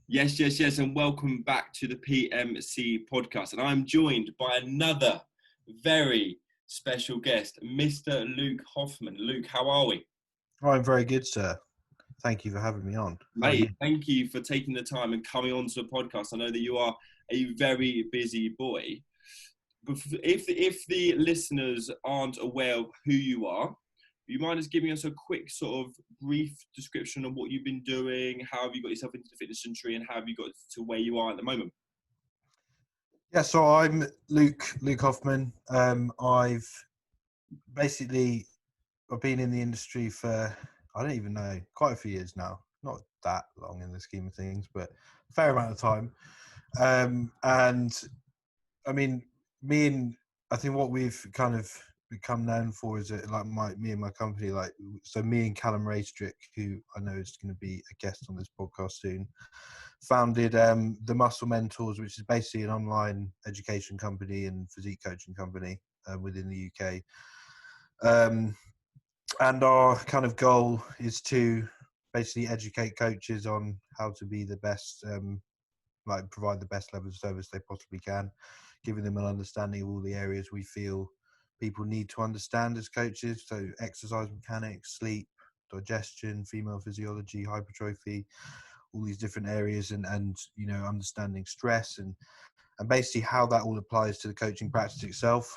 Yes, yes, yes, and welcome back to the PMC podcast. And I'm joined by another very special guest, Mr. Luke Hoffman. Luke, how are we? Oh, I'm very good, sir. Thank you for having me on. How are you? Mate, thank you for taking the time and coming on to the podcast. I know that you are a very busy boy. But if the listeners aren't aware of who you are, you mind just giving us a quick sort of brief description of what you've been doing, how have you got yourself into the fitness industry, and how have you got to where you are at the moment? Yeah, so I'm Luke Hoffman. I've been in the industry for, I don't even know, quite a few years now. Not that long in the scheme of things, but a fair amount of time. And I mean, I think what we've kind of become known for is that, like, me and my company, so me and Callum Raystrick, who I know is going to be a guest on this podcast soon, founded the Muscle Mentors, which is basically an online education company and physique coaching company within the UK. And our kind of goal is to basically educate coaches on how to be the best, provide the best level of service they possibly can, giving them an understanding of all the areas we feel people need to understand as coaches. So exercise mechanics, sleep, digestion, female physiology, hypertrophy, all these different areas, and understanding stress and basically how that all applies to the coaching practice itself.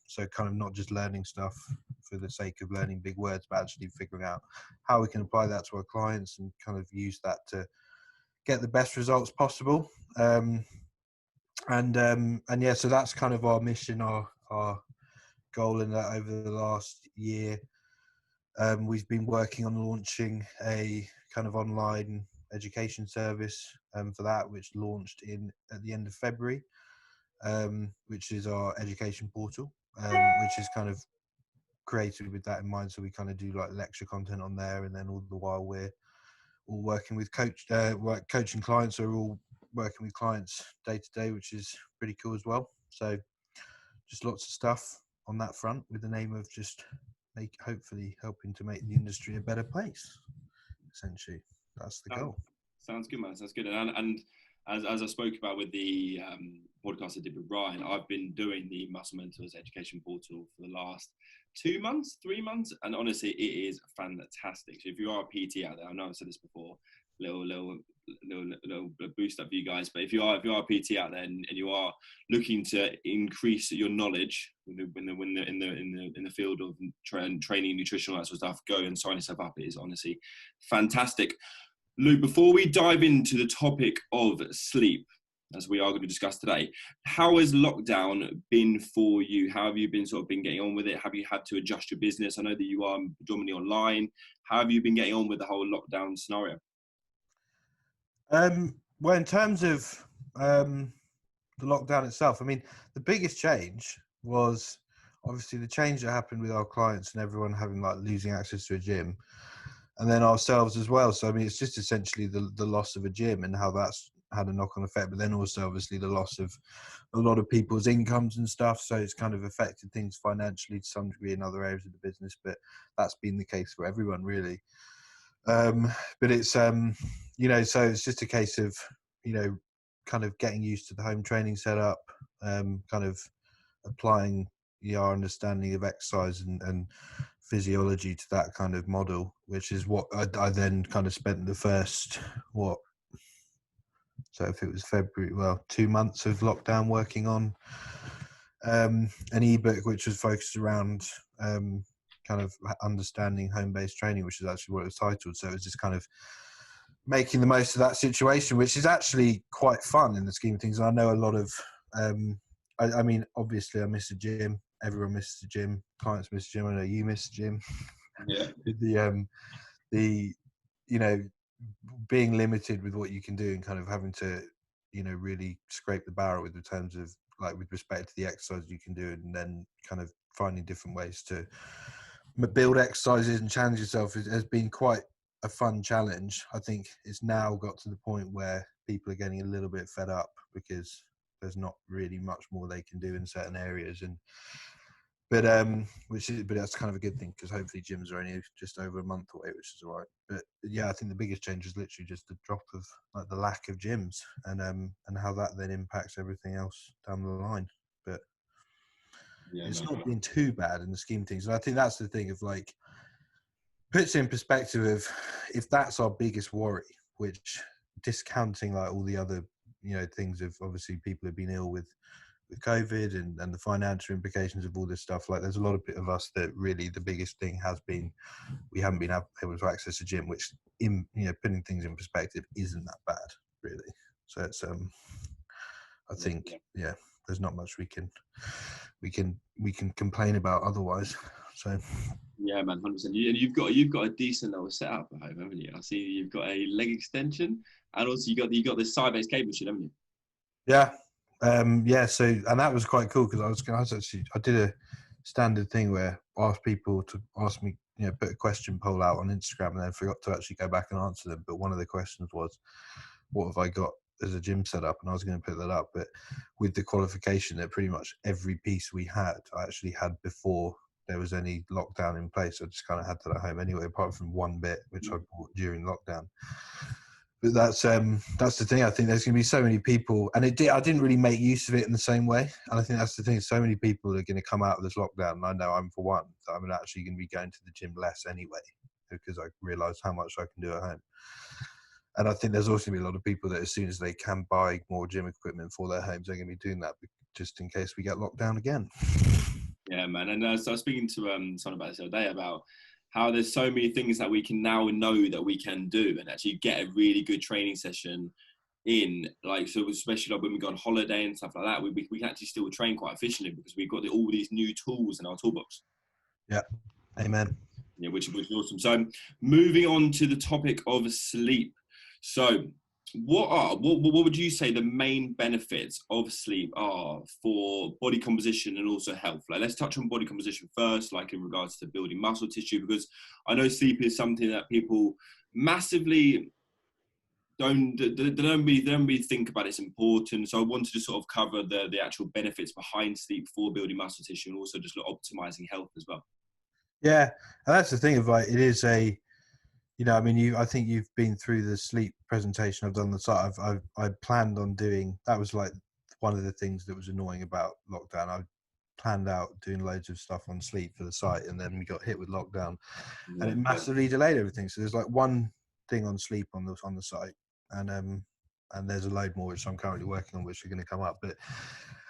So kind of not just learning stuff for the sake of learning big words, but actually figuring out how we can apply that to our clients and kind of use that to get the best results possible. And yeah, so that's kind of our mission, our goal in that. Over the last year, we've been working on launching a kind of online education service for that, which launched at the end of February, which is our education portal, which is kind of created with that in mind. So we kind of do like lecture content on there, and then all the while we're all working with coaching clients, or all working with clients day to day, which is pretty cool as well. So just lots of stuff on that front with the name of just hopefully helping to make the industry a better place. Essentially, that's the goal. Sounds good, man. Sounds good. And as I spoke about with the podcast I did with Ryan, I've been doing the Muscle Mentors education portal for the last 2 months, 3 months, and honestly, it is fantastic. So if you are a PT out there, I know I've said this before, little boost up for you guys. But if you are a PT out there and you are looking to increase your knowledge in the field of training, nutrition, all that sort of stuff, go and sign yourself up. It is honestly fantastic. Luke, before we dive into the topic of sleep, as we are going to discuss today, how has lockdown been for you? How have you been getting on with it? Have you had to adjust your business? I know that you are predominantly online. How have you been getting on with the whole lockdown scenario? Well, in terms of the lockdown itself, I mean, the biggest change was obviously the change that happened with our clients and everyone having losing access to a gym, and then ourselves as well. So I mean, it's just essentially the loss of a gym and how that's had a knock-on effect, but then also obviously the loss of a lot of people's incomes and stuff. So it's kind of affected things financially to some degree in other areas of the business, but that's been the case for everyone really. But it's so it's just a case of kind of getting used to the home training setup, kind of applying our understanding of exercise and physiology to that kind of model, which is what I then kind of spent the first so if it was February, 2 months of lockdown working on an ebook which was focused around kind of understanding home-based training, which is actually what it was titled. So it was just kind of making the most of that situation, which is actually quite fun in the scheme of things. And I know a lot of I mean, obviously I miss the gym. Everyone misses the gym. Clients miss the gym. I know you miss the gym. Yeah. The being limited with what you can do and kind of having to really scrape the barrel with terms of with respect to the exercise you can do, and then kind of finding different ways to build exercises and challenge yourself has been quite a fun challenge. I think it's now got to the point where people are getting a little bit fed up because there's not really much more they can do in certain areas, and but that's kind of a good thing, because hopefully gyms are only just over a month away, which is all right. But yeah, I think the biggest change is literally just the drop of like the lack of gyms, and how that then impacts everything else down the line. But Yeah, it's man. not been too bad in the scheme of things. And I think that's the thing of like, puts in perspective of, if that's our biggest worry, which, discounting like all the other, things of, obviously people have been ill with COVID, and the financial implications of all this stuff. Like, there's a lot of us that really the biggest thing has been, we haven't been able to access a gym, which, putting things in perspective, isn't that bad, really. So it's I think, yeah, there's not much we can complain about otherwise. So Yeah, man, 100%. And you've got a decent little setup at home, haven't you? I see you've got a leg extension, and also you got this side-based cable shit, haven't you? yeah. So, and that was quite cool, because I did a standard thing where I asked people to ask me, put a question poll out on Instagram, and then forgot to actually go back and answer them. But one of the questions was, what have I got as a gym setup? And I was going to put that up, but with the qualification that pretty much every piece we had, I actually had before there was any lockdown in place. I just kind of had that at home anyway, apart from one bit which I bought during lockdown. But that's the thing. I think there's going to be so many people, and I didn't really make use of it in the same way. And I think that's the thing. So many people are going to come out of this lockdown, and I know I'm for one, that I'm actually going to be going to the gym less anyway, because I realise how much I can do at home. And I think there's also going to be a lot of people that, as soon as they can buy more gym equipment for their homes, they're going to be doing that, just in case we get locked down again. Yeah, man. And so I was speaking to someone about this the other day, about how there's so many things that we can now know that we can do and actually get a really good training session in. Like, so especially like when we go on holiday and stuff like that, we can actually still train quite efficiently, because we've got all these new tools in our toolbox. Yeah, amen. Yeah, which is awesome. So moving on to the topic of sleep. So what would you say the main benefits of sleep are for body composition and also health? Like, let's touch on body composition first, like in regards to building muscle tissue, because I know sleep is something that people massively don't really think about its importance. So I wanted to sort of cover the actual benefits behind sleep for building muscle tissue, and also just optimizing health as well. Yeah, and that's the thing of like, it is a, I mean, I think you've been through the sleep presentation I've done on the site. I planned on doing, that was like one of the things that was annoying about lockdown. I planned out doing loads of stuff on sleep for the site, and then we got hit with lockdown, and it massively delayed everything. So there's like one thing on sleep on the site, and there's a load more which I'm currently working on, which are going to come up.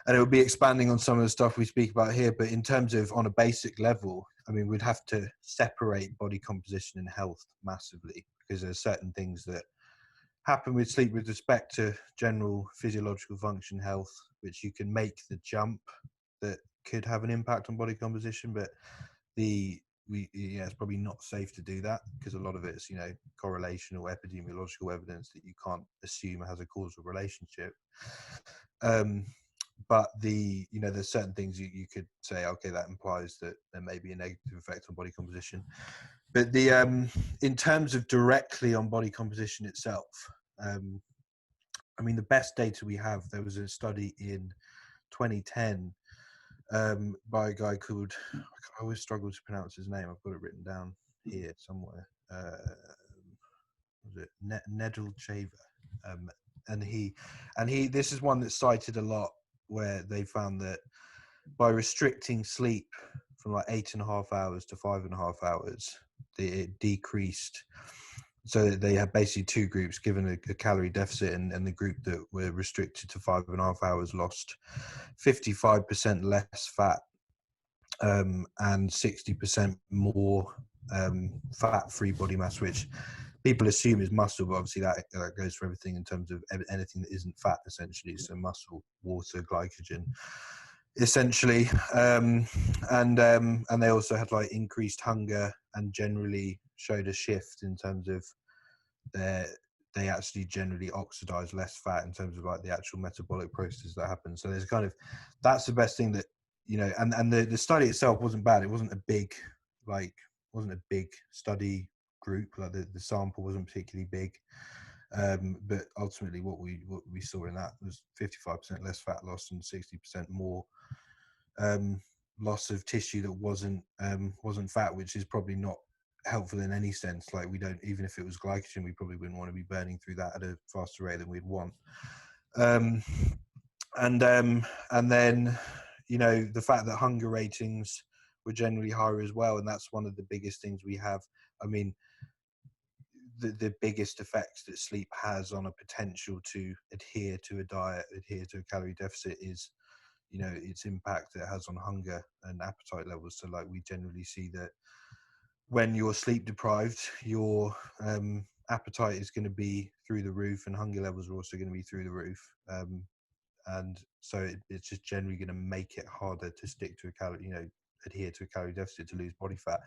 And it will be expanding on some of the stuff we speak about here. But in terms of, on a basic level, I mean, we'd have to separate body composition and health massively, because there's certain things that happen with sleep with respect to general physiological function health, which you can make the jump, that could have an impact on body composition. But it's probably not safe to do that, because a lot of it is, correlation or epidemiological evidence that you can't assume has a causal relationship. But there's certain things you could say, okay, that implies that there may be a negative effect on body composition. But in terms of directly on body composition itself, I mean, the best data we have, there was a study in 2010 by a guy called, I always struggle to pronounce his name, I've got it written down here somewhere. Was it Nedelcheva? And he, this is one that's cited a lot, where they found that by restricting sleep from like 8.5 hours to 5.5 hours, it decreased. So they had basically two groups given a calorie deficit, and the group that were restricted to 5.5 hours lost 55% less fat, and 60% more fat-free body mass, which people assume is muscle, but obviously that goes for everything in terms of anything that isn't fat, essentially. So muscle, water, glycogen, essentially. And they also had like increased hunger, and generally showed a shift in terms of they actually generally oxidize less fat in terms of like the actual metabolic processes that happen. So there's kind of, that's the best thing that, and the study itself wasn't bad. It wasn't a big study group. Like the sample wasn't particularly big. But ultimately what we saw in that was 55% less fat loss and 60% more loss of tissue that wasn't fat, which is probably not helpful in any sense. Like, we don't, even if it was glycogen, we probably wouldn't want to be burning through that at a faster rate than we'd want. And then, you know, the fact that hunger ratings were generally higher as well, and that's one of the biggest things we have. I mean, the biggest effects that sleep has on a potential to adhere to a diet, adhere to a calorie deficit, is, you know, its impact it has on hunger and appetite levels. So, like, we generally see that when you're sleep deprived, your appetite is going to be through the roof, and hunger levels are also going to be through the roof. And so it's just generally going to make it harder to stick to a calorie, you know, adhere to a calorie deficit to lose body fat.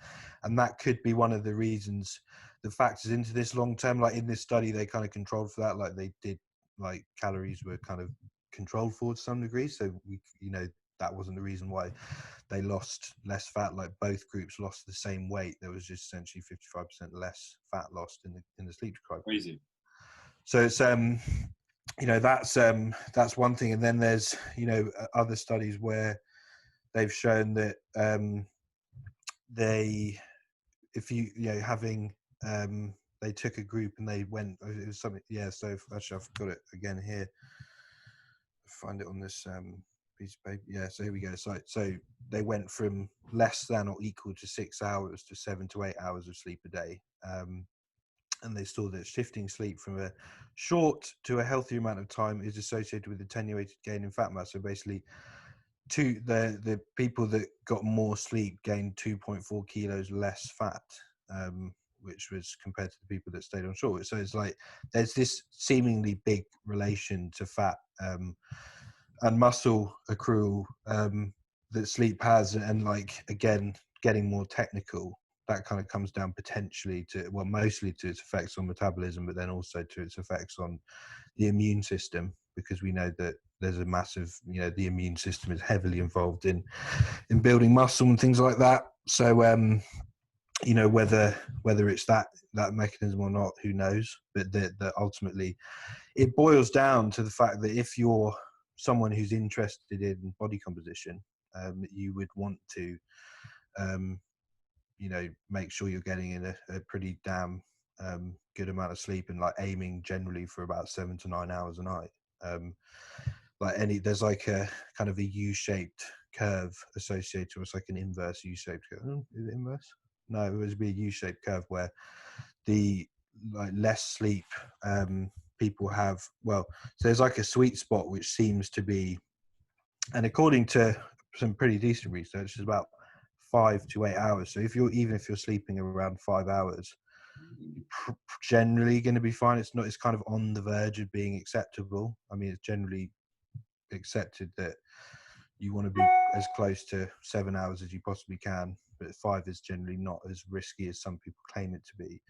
And that could be one of the reasons that factors into this long term. Like, in this study, they kind of controlled for that. Like, they did, like, calories were kind of controlled for to some degree. So we, you know, that wasn't the reason why they lost less fat. Like, both groups lost the same weight. There was just essentially 55% less fat lost in the sleep deprived. Crazy. So it's you know, that's one thing. And then there's, you know, other studies where they've shown that if you know, having they took a group and they went, it was something, yeah. So actually, I've got it again here. Find it on this piece of paper. Yeah, so here we go. So they went from less than or equal to 6 hours to 7 to 8 hours of sleep a day. And they saw that shifting sleep from a short to a healthier amount of time is associated with attenuated gain in fat mass. So basically, the people that got more sleep gained 2.4 kilos less fat, which was compared to the people that stayed on short. So it's like there's this seemingly big relation to fat and muscle accrual that sleep has. And, like, again, getting more technical, that kind of comes down potentially to, well, mostly to its effects on metabolism, but then also to its effects on the immune system, because we know that there's a massive, you know, the immune system is heavily involved in building muscle and things like that. So, you know, whether it's that mechanism or not, who knows? But that ultimately it boils down to the fact that if you're someone who's interested in body composition, you would want to, you know, make sure you're getting in a pretty damn good amount of sleep, and, like, aiming generally for about 7 to 9 hours a night. There's like a kind of a U-shaped curve associated with, like, an inverse U-shaped curve. Is it inverse? No, it would be a U-shaped curve where the, like, less sleep people have. Well, so there's like a sweet spot which seems to be, and according to some pretty decent research, is about 5 to 8 hours. So if you're sleeping around 5 hours, you're generally going to be fine. It's kind of on the verge of being acceptable. I mean, it's generally accepted that you want to be as close to 7 hours as you possibly can, but 5 is generally not as risky as some people claim it to be.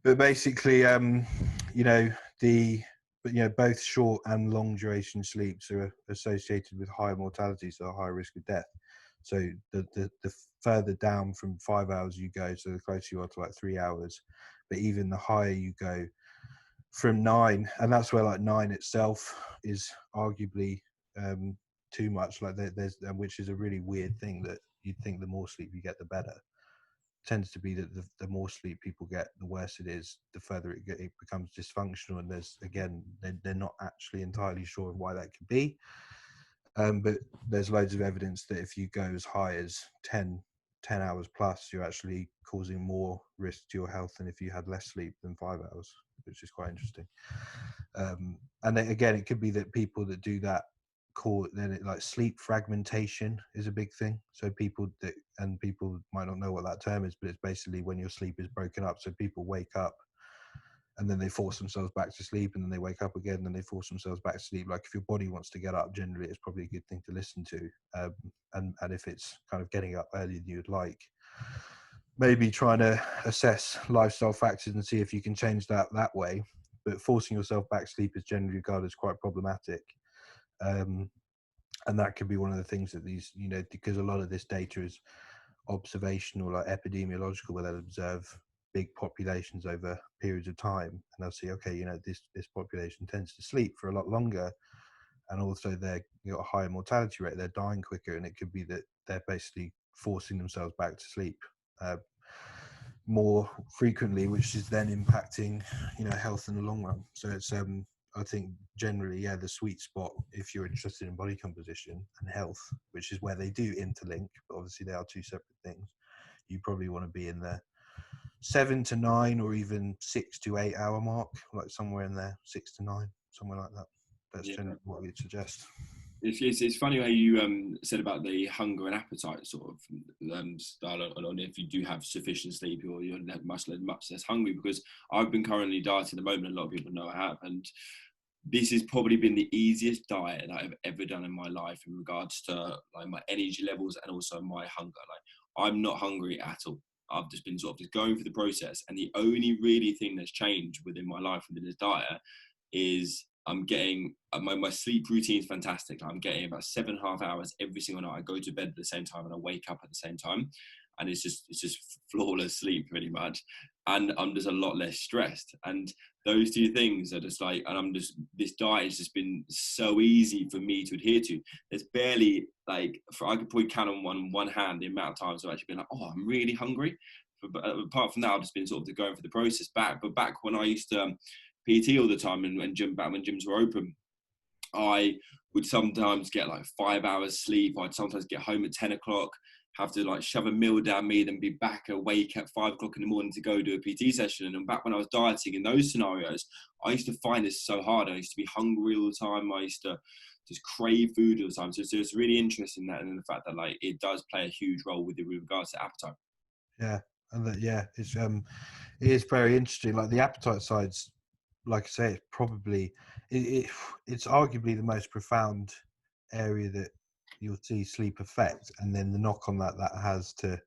But basically, you know, both short and long duration sleeps are associated with higher mortality, so a higher risk of death. So the further down from 5 hours you go, so the closer you are to, like, 3 hours, but even the higher you go from 9, and that's where, like, 9 itself is arguably too much. Like, there's which is a really weird thing, that you'd think the more sleep you get, the better. Tends to be that the more sleep people get, the worse it is, the further it becomes dysfunctional. And there's, again, they're not actually entirely sure of why that could be, but there's loads of evidence that if you go as high as 10 hours plus, you're actually causing more risk to your health than if you had less sleep than 5 hours, which is quite interesting. And then, again, it could be that people that do that like sleep fragmentation is a big thing. So people might not know what that term is, but it's basically when your sleep is broken up. So people wake up and then they force themselves back to sleep, and then they wake up again and then they force themselves back to sleep. Like, if your body wants to get up, generally it's probably a good thing to listen to. And if it's kind of getting up earlier than you'd like, maybe trying to assess lifestyle factors and see if you can change that way. But forcing yourself back to sleep is generally regarded as quite problematic. And that could be one of the things that these, you know, because a lot of this data is observational, like epidemiological, where they'll observe big populations over periods of time, and they'll see, okay, you know, this population tends to sleep for a lot longer, and also they've got a higher mortality rate. They're dying quicker, and it could be that they're basically forcing themselves back to sleep more frequently, which is then impacting, health in the long run. So it's I think generally, the sweet spot, if you're interested in body composition and health, which is where they do interlink, but obviously they are two separate things, you probably want to be in the 7 to 9 or even 6 to 8 hour mark, like somewhere in there, 6 to 9, somewhere like that. That's generally what we'd suggest. It's funny how you said about the hunger and appetite sort of style on if you do have sufficient sleep or you're much less hungry, because I've been currently dieting at the moment. A lot of people know I have, and this has probably been the easiest diet that I've ever done in my life in regards to like my energy levels and also my hunger. Like, I'm not hungry at all. I've just been sort of just going through the process, and the only really thing that's changed within my life within this diet is I'm getting my sleep routine is fantastic. I'm getting about 7.5 hours every single night. I go to bed at the same time and I wake up at the same time, and it's just flawless sleep pretty much. And I'm just a lot less stressed. And those two things are just like, and this diet has just been so easy for me to adhere to. There's barely I could probably count on one hand the amount of times I've actually been like, oh, I'm really hungry. But apart from that, I've just been sort of going through the process But back when I used to PT all the time and when gyms were open, I would sometimes get like 5 hours sleep. I'd sometimes get home at 10 o'clock, have to like shove a meal down me, then be back awake at 5 o'clock in the morning to go do a PT session. And back when I was dieting in those scenarios, I used to find this so hard. I used to be hungry all the time. I used to just crave food all the time. So it's really interesting that, and the fact that like it does play a huge role with regards to appetite. Yeah, and it's it is very interesting. Like the appetite side's, like I say, it's probably it's arguably the most profound area that you'll see sleep affect, and then the knock on that has to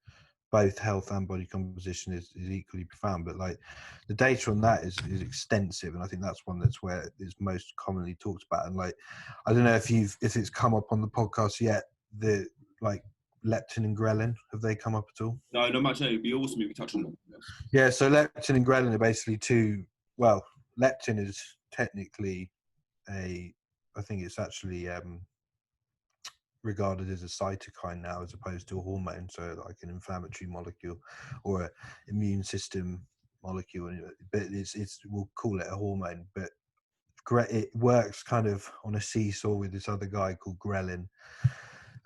both health and body composition is equally profound. But like the data on that is extensive, and I think that's one that's where it's most commonly talked about. And like, I don't know if it's come up on the podcast yet, the like leptin and ghrelin, have they come up at all? No, not much. No, it'd be awesome if we touch on them. Yeah, so leptin and ghrelin are basically leptin is technically I think it's actually regarded as a cytokine now as opposed to a hormone, so like an inflammatory molecule or an immune system molecule, but we'll call it a hormone. But it works kind of on a seesaw with this other guy called ghrelin.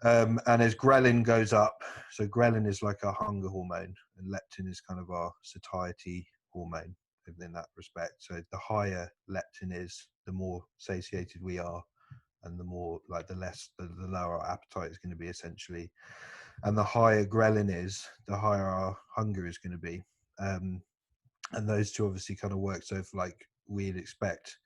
And as ghrelin goes up, so ghrelin is like a hunger hormone, and leptin is kind of our satiety hormone in that respect. So the higher leptin is, the more satiated we are, and the more like the lower our appetite is going to be essentially. And the higher ghrelin is, the higher our hunger is going to be. And those two obviously kind of work. So if like we'd expect,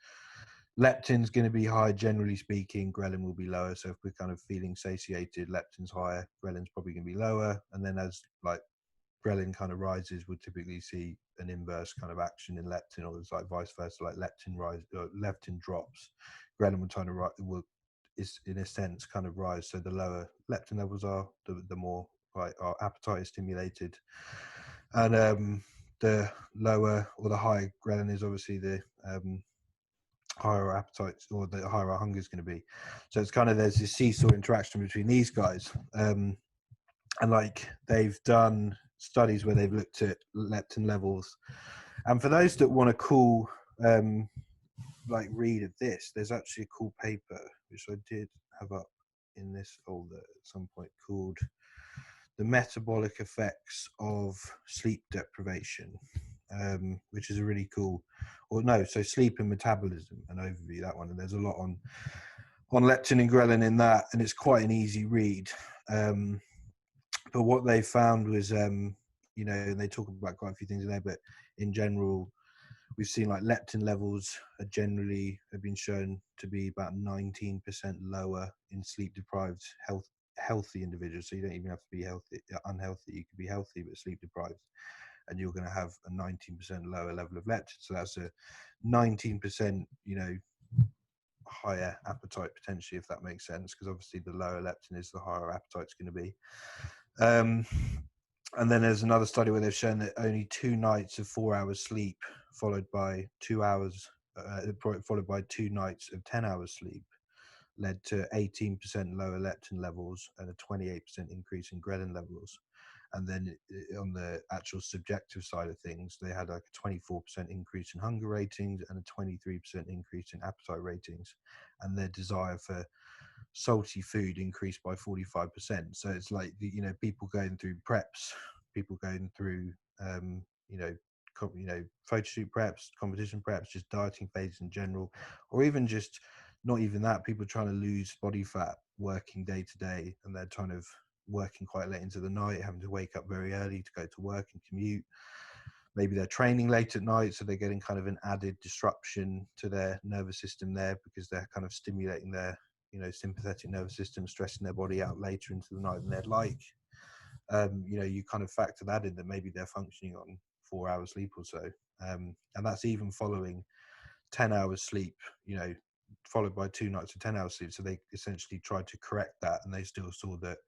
leptin's going to be high, generally speaking, ghrelin will be lower. So if we're kind of feeling satiated, leptin's higher, ghrelin's probably going to be lower. And then as like ghrelin kind of rises, we'll typically see an inverse kind of action in leptin, or it's like vice versa, like leptin drops, ghrelin will kind of is in a sense kind of rise. So the lower leptin levels are, the more like our appetite is stimulated, and the lower or the higher ghrelin is, obviously the higher appetite or the higher our hunger is going to be. So it's kind of, there's this seesaw interaction between these guys, and like they've done studies where they've looked at leptin levels. And for those that want a cool like read of this, there's actually a cool paper which I did have up in this folder at some point, called The Metabolic Effects of Sleep Deprivation, which is a really cool, so sleep and metabolism, an overview, that one. And there's a lot on leptin and ghrelin in that, and it's quite an easy read. But what they found was, and they talk about quite a few things in there, but in general, we've seen like leptin levels have been shown to be about 19% lower in sleep deprived healthy individuals. So you don't even have to be unhealthy. You could be healthy but sleep deprived, and you're going to have a 19% lower level of leptin. So that's a 19%, higher appetite potentially, if that makes sense, because obviously the lower leptin is, the higher appetite's going to be. And then there's another study where they've shown that only 2 nights of 4 hours sleep followed by 2 nights of 10 hours sleep led to 18% lower leptin levels and a 28% increase in ghrelin levels. And then on the actual subjective side of things, they had like a 24% increase in hunger ratings and a 23% increase in appetite ratings. And their desire for salty food increased by 45%. So it's like, people going through preps, people going through, photo shoot preps, competition preps, just dieting phases in general, or even just not even that, people trying to lose body fat working day to day, and they're kind of working quite late into the night, having to wake up very early to go to work and commute. Maybe they're training late at night, so they're getting kind of an added disruption to their nervous system there, because they're kind of stimulating their sympathetic nervous system, stressing their body out later into the night than they'd like. You kind of factor that in, that maybe they're functioning on 4 hours sleep or so, and that's even following 10 hours sleep, followed by 2 nights of 10 hours sleep. So they essentially tried to correct that, and they still saw that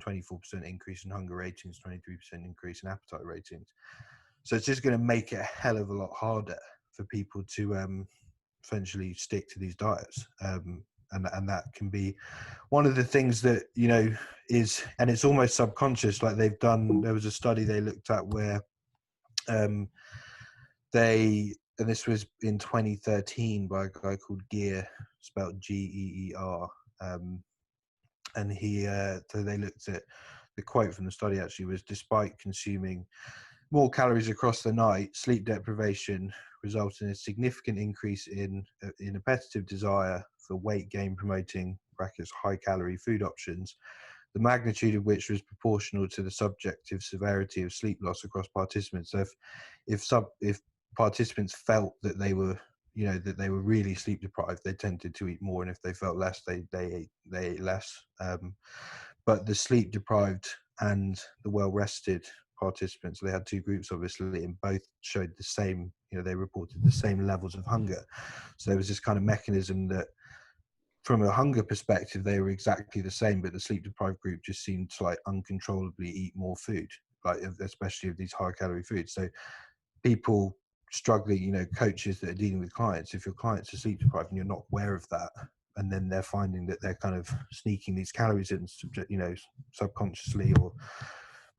24% increase in hunger ratings, 23% increase in appetite ratings. So it's just going to make it a hell of a lot harder for people to essentially stick to these diets. And that can be one of the things that, is, and it's almost subconscious. Like there was a study they looked at where and this was in 2013 by a guy called Geer, spelled Geer. And so they looked at, the quote from the study actually was, despite consuming more calories across the night, sleep deprivation resulted in a significant increase in appetitive desire for weight gain promoting (high calorie) food options, the magnitude of which was proportional to the subjective severity of sleep loss across participants. So if participants felt that they were really sleep deprived, they tended to eat more, and if they felt less, they ate less. But the sleep deprived and the well rested participants, they had two groups obviously, and both showed the same, they reported the same levels of hunger. So there was this kind of mechanism that from a hunger perspective they were exactly the same, but the sleep deprived group just seemed to like uncontrollably eat more food, like especially of these high calorie foods. So people struggling, coaches that are dealing with clients, if your clients are sleep deprived and you're not aware of that, and then they're finding that they're kind of sneaking these calories in, subconsciously, or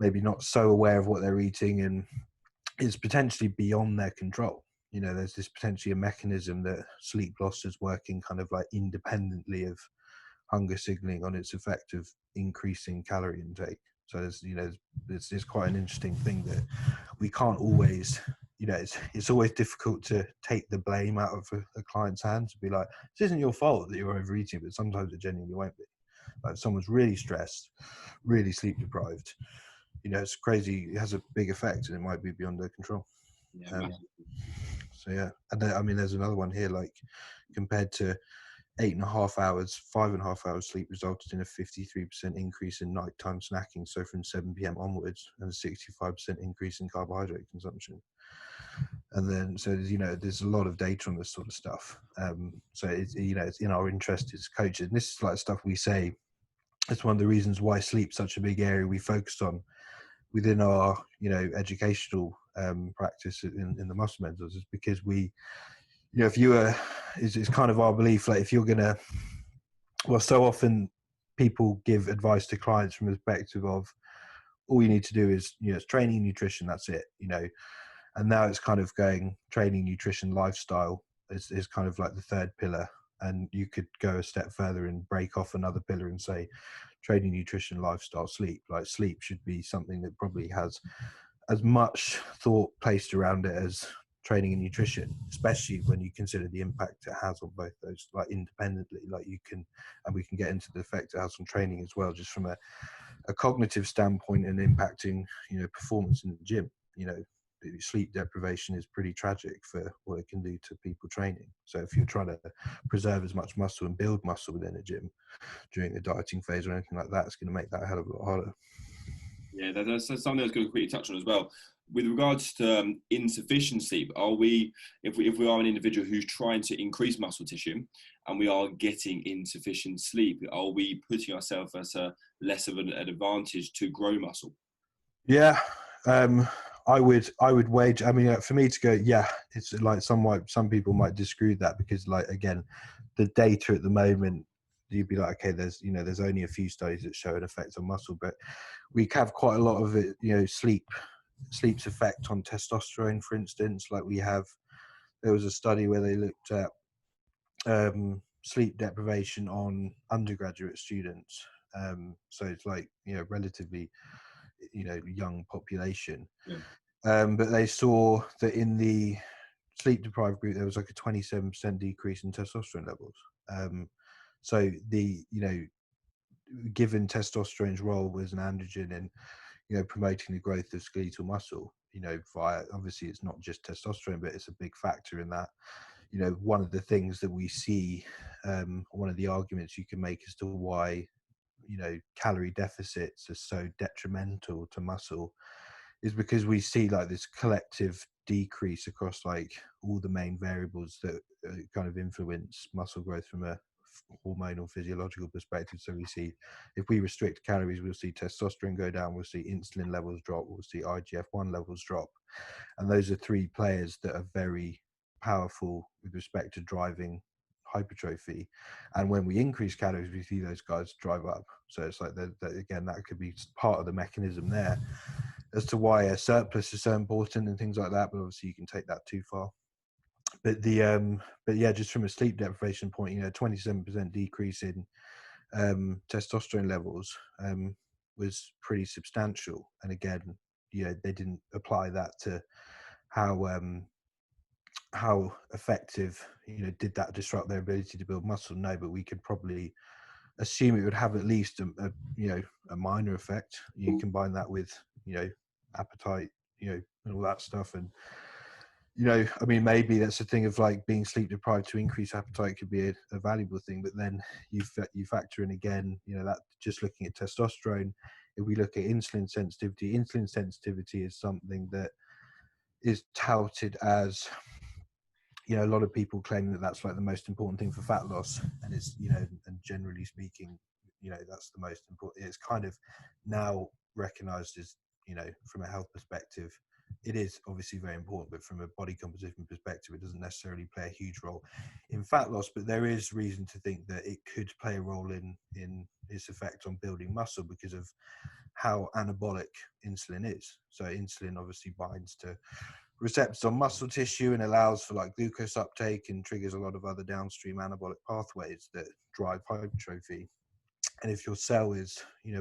maybe not so aware of what they're eating, and it's potentially beyond their control. There's this potentially a mechanism that sleep loss is working kind of like independently of hunger signaling on its effect of increasing calorie intake. So there's quite an interesting thing that we can't always, it's always difficult to take the blame out of a client's hands, to be like, this isn't your fault that you're overeating, but sometimes it genuinely won't be. Like if someone's really stressed, really sleep deprived, it's crazy. It has a big effect, and it might be beyond their control. So yeah, and then, I mean, there's another one here, like compared to 8.5 hours, 5.5 hours sleep resulted in a 53% increase in nighttime snacking. So from 7 p.m. onwards, and a 65% increase in carbohydrate consumption. And then, so there's a lot of data on this sort of stuff. So it's in our interest as coaches. And this is like stuff we say. It's one of the reasons why sleep's such a big area we focused on within our, educational practice in the muscle mentors, is because we, if you are, it's kind of our belief, like if you're gonna, well, so often people give advice to clients from the perspective of, all you need to do is, it's training, nutrition, that's it, and now it's kind of going training, nutrition, lifestyle is kind of like the third pillar. And you could go a step further and break off another pillar and say training, nutrition, lifestyle, sleep. Like sleep should be something that probably has as much thought placed around it as training and nutrition, especially when you consider the impact it has on both those, like independently. Like we can get into the effect it has on training as well, just from a cognitive standpoint, and impacting, performance in the gym. Sleep deprivation is pretty tragic for what it can do to people training. So if you're trying to preserve as much muscle and build muscle within a gym during the dieting phase or anything like that, it's going to make that a hell of a lot harder. Yeah, that's something I was going to quickly touch on as well. With regards to insufficient sleep, if we are an individual who's trying to increase muscle tissue and we are getting insufficient sleep, are we putting ourselves at a less of an advantage to grow muscle? Yeah, I would wager. I mean, for me to go, yeah, it's like some people might disagree with that, because, like, again, the data at the moment you'd be like, okay, there's only a few studies that show an effect on muscle, but we have quite a lot of it, sleep's effect on testosterone, for instance. Like there was a study where they looked at sleep deprivation on undergraduate students. So it's like, relatively, young population. Yeah. But they saw that in the sleep deprived group, there was like a 27% decrease in testosterone levels. So given testosterone's role as an androgen in, promoting the growth of skeletal muscle, via, obviously it's not just testosterone, but it's a big factor in that. One of the things that we see, one of the arguments you can make as to why, calorie deficits are so detrimental to muscle is because we see like this collective decrease across like all the main variables that kind of influence muscle growth from a hormonal physiological perspective. So we see, if we restrict calories, we'll see testosterone go down, we'll see insulin levels drop, we'll see IGF-1 levels drop. And those are three players that are very powerful with respect to driving hypertrophy. And when we increase calories, we see those guys drive up. So it's like again, that could be part of the mechanism there as to why a surplus is so important and things like that. But obviously you can take that too far. But yeah, just from a sleep deprivation point, 27% decrease in testosterone levels was pretty substantial. And again, they didn't apply that to how effective, did that disrupt their ability to build muscle? No, but we could probably assume it would have at least a minor effect. You combine that with, appetite, and all that stuff. And, I mean, maybe that's a thing of like being sleep deprived to increase appetite could be a valuable thing, but then you factor in again, that just looking at testosterone, if we look at insulin sensitivity is something that is touted as, a lot of people claim that that's like the most important thing for fat loss, and it's, and generally speaking, that's the most important. It's kind of now recognized as, from a health perspective, it is obviously very important, but from a body composition perspective, it doesn't necessarily play a huge role in fat loss. But there is reason to think that it could play a role in its effect on building muscle because of how anabolic insulin is. So insulin obviously binds to receptors on muscle tissue and allows for like glucose uptake and triggers a lot of other downstream anabolic pathways that drive hypertrophy. And if your cell is,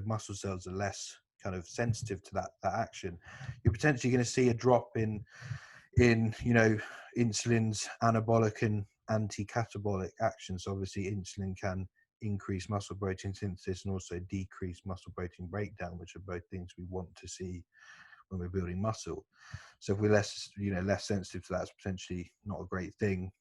muscle cells are less kind of sensitive to that action, you're potentially going to see a drop in insulin's anabolic and anti-catabolic actions. So obviously insulin can increase muscle protein synthesis and also decrease muscle protein breakdown, which are both things we want to see when we're building muscle. So if we're less sensitive to that, it's potentially not a great thing.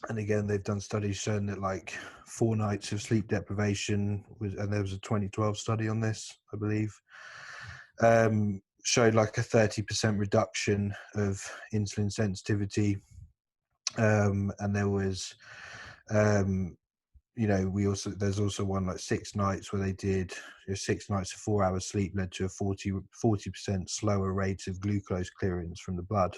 And again, they've done studies showing that like 4 nights of sleep deprivation and there was a 2012 study on this, I believe, showed like a 30% reduction of insulin sensitivity. And there was, there's also one like 6 nights where they did 6 nights of 4 hours sleep led to a 40% slower rate of glucose clearance from the blood,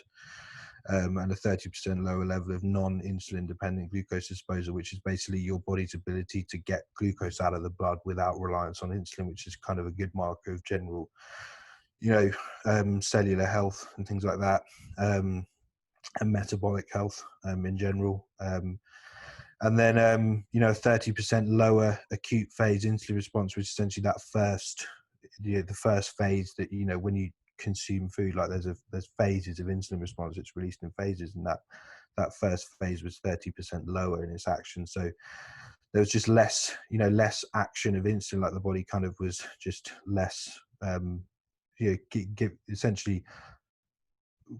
and a 30% lower level of non-insulin dependent glucose disposal, which is basically your body's ability to get glucose out of the blood without reliance on insulin, which is kind of a good marker of general, cellular health and things like that, and metabolic health in general. And then, 30% lower acute phase insulin response, which is essentially that the first phase that, when you consume food, like there's phases of insulin response. It's released in phases, and that first phase was 30% lower in its action. So there was just less action of insulin, like the body kind of was just less, essentially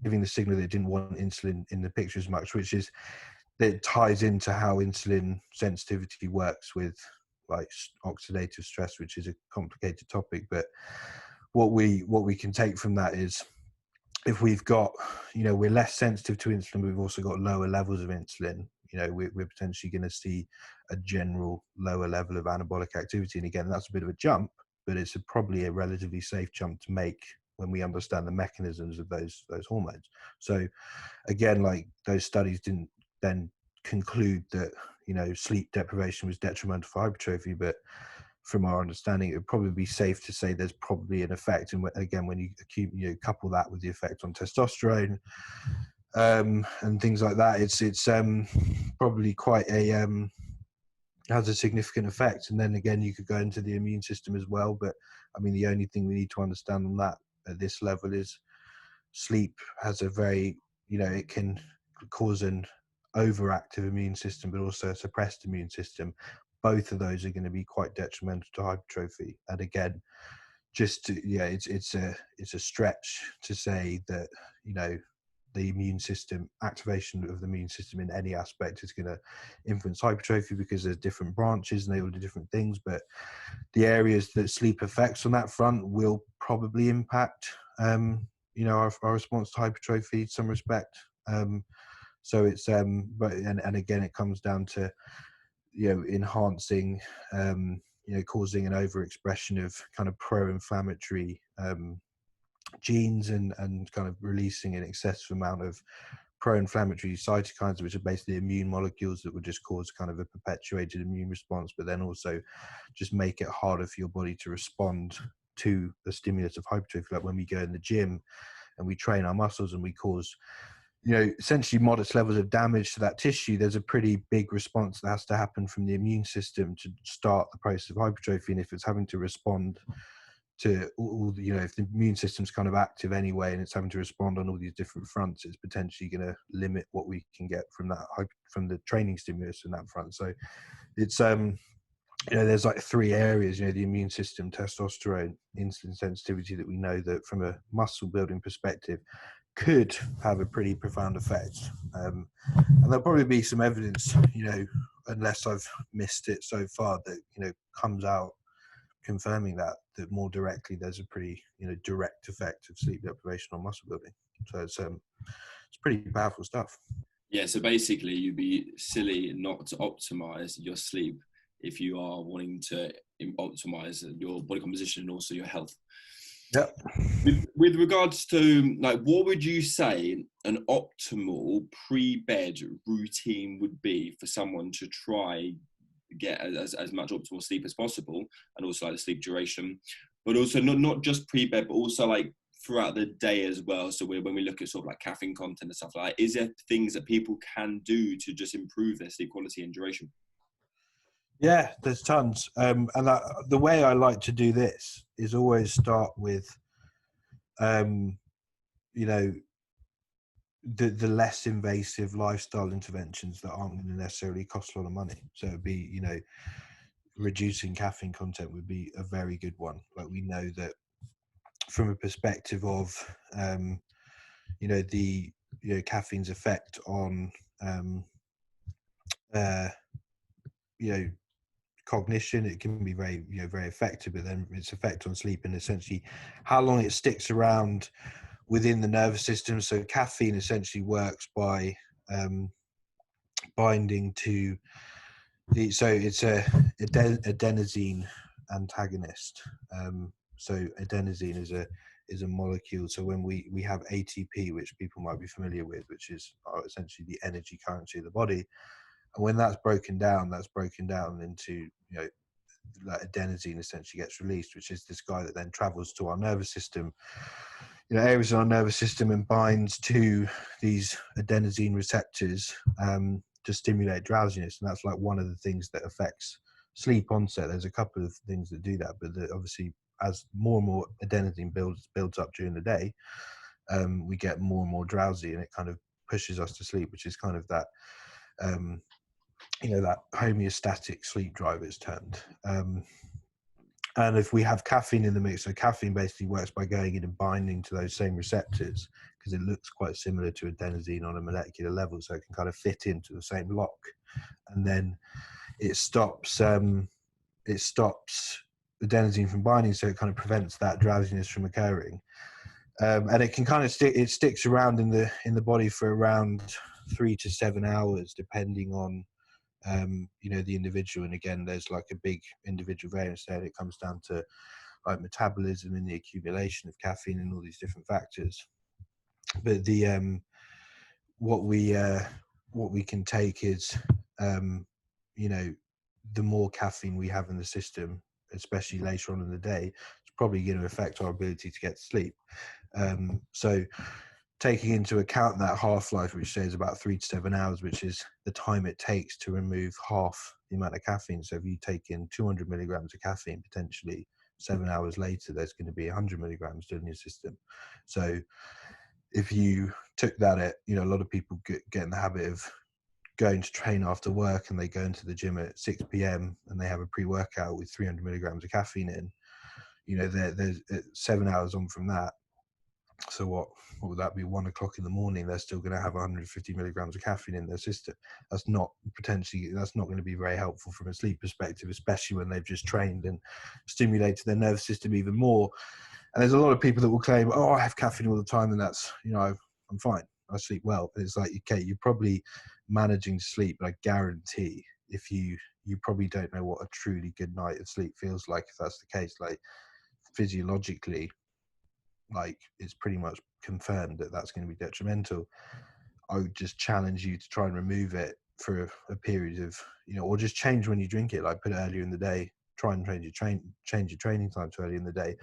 giving the signal that it didn't want insulin in the picture as much, which is, that ties into how insulin sensitivity works with like oxidative stress, which is a complicated topic. But what we can take from that is, if we've got, we're less sensitive to insulin, we've also got lower levels of insulin, we're potentially going to see a general lower level of anabolic activity. And again, that's a bit of a jump, but it's probably a relatively safe jump to make when we understand the mechanisms of those hormones. So again, like those studies didn't then conclude that, you know, sleep deprivation was detrimental for hypertrophy, but from our understanding, it would probably be safe to say there's probably an effect. And again, when you couple that with the effect on testosterone and things like that, it's probably quite a has a significant effect. And then again, you could go into the immune system as well. But I mean, the only thing we need to understand on that at this level is sleep has a very, you know, it can cause an overactive immune system, but also a suppressed immune system. Both of those are going to be quite detrimental to hypertrophy. And again, it's a stretch to say that, you know, the immune system, activation of the immune system in any aspect is going to influence hypertrophy, because there's different branches and they all do different things. But the areas that sleep affects on that front will probably impact, you know, our response to hypertrophy in some respect. So it's, but again, it comes down to, you know, enhancing, you know, causing an overexpression of kind of pro-inflammatory genes and kind of releasing an excessive amount of pro-inflammatory cytokines, which are basically immune molecules that would just cause kind of a perpetuated immune response, but then also just make it harder for your body to respond to the stimulus of hypertrophy. Like when we go in the gym and we train our muscles and we cause, you know, essentially modest levels of damage to that tissue, there's a pretty big response that has to happen from the immune system to start the process of hypertrophy. And if it's having to respond to all the, you know, if the immune system's kind of active anyway and it's having to respond on all these different fronts, it's potentially going to limit what we can get from that, from the training stimulus in that front. So it's, you know, there's like three areas, you know, the immune system, testosterone, insulin sensitivity, that we know that from a muscle building perspective could have a pretty profound effect. And there'll probably be some evidence, you know, unless I've missed it so far, that, you know, comes out confirming that more directly there's a pretty, you know, direct effect of sleep deprivation on muscle building. So it's pretty powerful stuff. Yeah, so basically you'd be silly not to optimize your sleep if you are wanting to optimize your body composition and also your health. Yeah. With regards to, like, what would you say an optimal pre-bed routine would be for someone to try get as much optimal sleep as possible, and also like the sleep duration, but also not just pre-bed, but also like throughout the day as well? So when we look at sort of like caffeine content and stuff like that, is there things that people can do to just improve their sleep quality and duration? Yeah, there's tons. And the way I like to do this is always start with, you know, the less invasive lifestyle interventions that aren't going to necessarily cost a lot of money. So it'd be, you know, reducing caffeine content would be a very good one. Like, we know that from a perspective of, you know, caffeine's effect on, you know, cognition, it can be very, you know, very effective, but then its effect on sleep and essentially how long it sticks around within the nervous system. So caffeine essentially works by binding to so it's a adenosine antagonist. So adenosine is a molecule. So when we have ATP, which people might be familiar with, which is essentially the energy currency of the body, and when that's broken down into, you know, like adenosine essentially gets released, which is this guy that then travels to our nervous system, you know, areas in our nervous system, and binds to these adenosine receptors to stimulate drowsiness. And that's like one of the things that affects sleep onset. There's a couple of things that do that, but obviously as more and more adenosine builds up during the day, we get more and more drowsy, and it kind of pushes us to sleep, which is kind of that, you know, that homeostatic sleep drive it's termed. And if we have caffeine in the mix, so caffeine basically works by going in and binding to those same receptors, because it looks quite similar to adenosine on a molecular level, so it can kind of fit into the same lock, and then it stops adenosine from binding, so it kind of prevents that drowsiness from occurring. And it can kind of sticks around in the body for around 3 to 7 hours, depending on, you know, the individual. And again, there's like a big individual variance there. It comes down to like metabolism and the accumulation of caffeine and all these different factors. But the what we what we can take is, you know, the more caffeine we have in the system, especially later on in the day, it's probably going to affect our ability to get sleep. So taking into account that half-life, which says about 3 to 7 hours, which is the time it takes to remove half the amount of caffeine. So if you take in 200 milligrams of caffeine, potentially 7 hours later, there's going to be 100 milligrams still in your system. So if you took that at, you know, a lot of people get in the habit of going to train after work, and they go into the gym at 6 p.m. and they have a pre-workout with 300 milligrams of caffeine in, you know, there's 7 hours on from that. So what would that be? 1 o'clock in the morning, they're still going to have 150 milligrams of caffeine in their system. That's not going to be very helpful from a sleep perspective, especially when they've just trained and stimulated their nervous system even more. And there's a lot of people that will claim, oh, I have caffeine all the time, and that's, you know, I'm fine, I sleep well. And it's like, okay, you're probably managing to sleep, but I guarantee if you probably don't know what a truly good night of sleep feels like if that's the case. Like, physiologically, like, it's pretty much confirmed that that's going to be detrimental. I would just challenge you to try and remove it for a period of, you know, or just change when you drink it, like put it earlier in the day, try and change your training time to earlier in the day.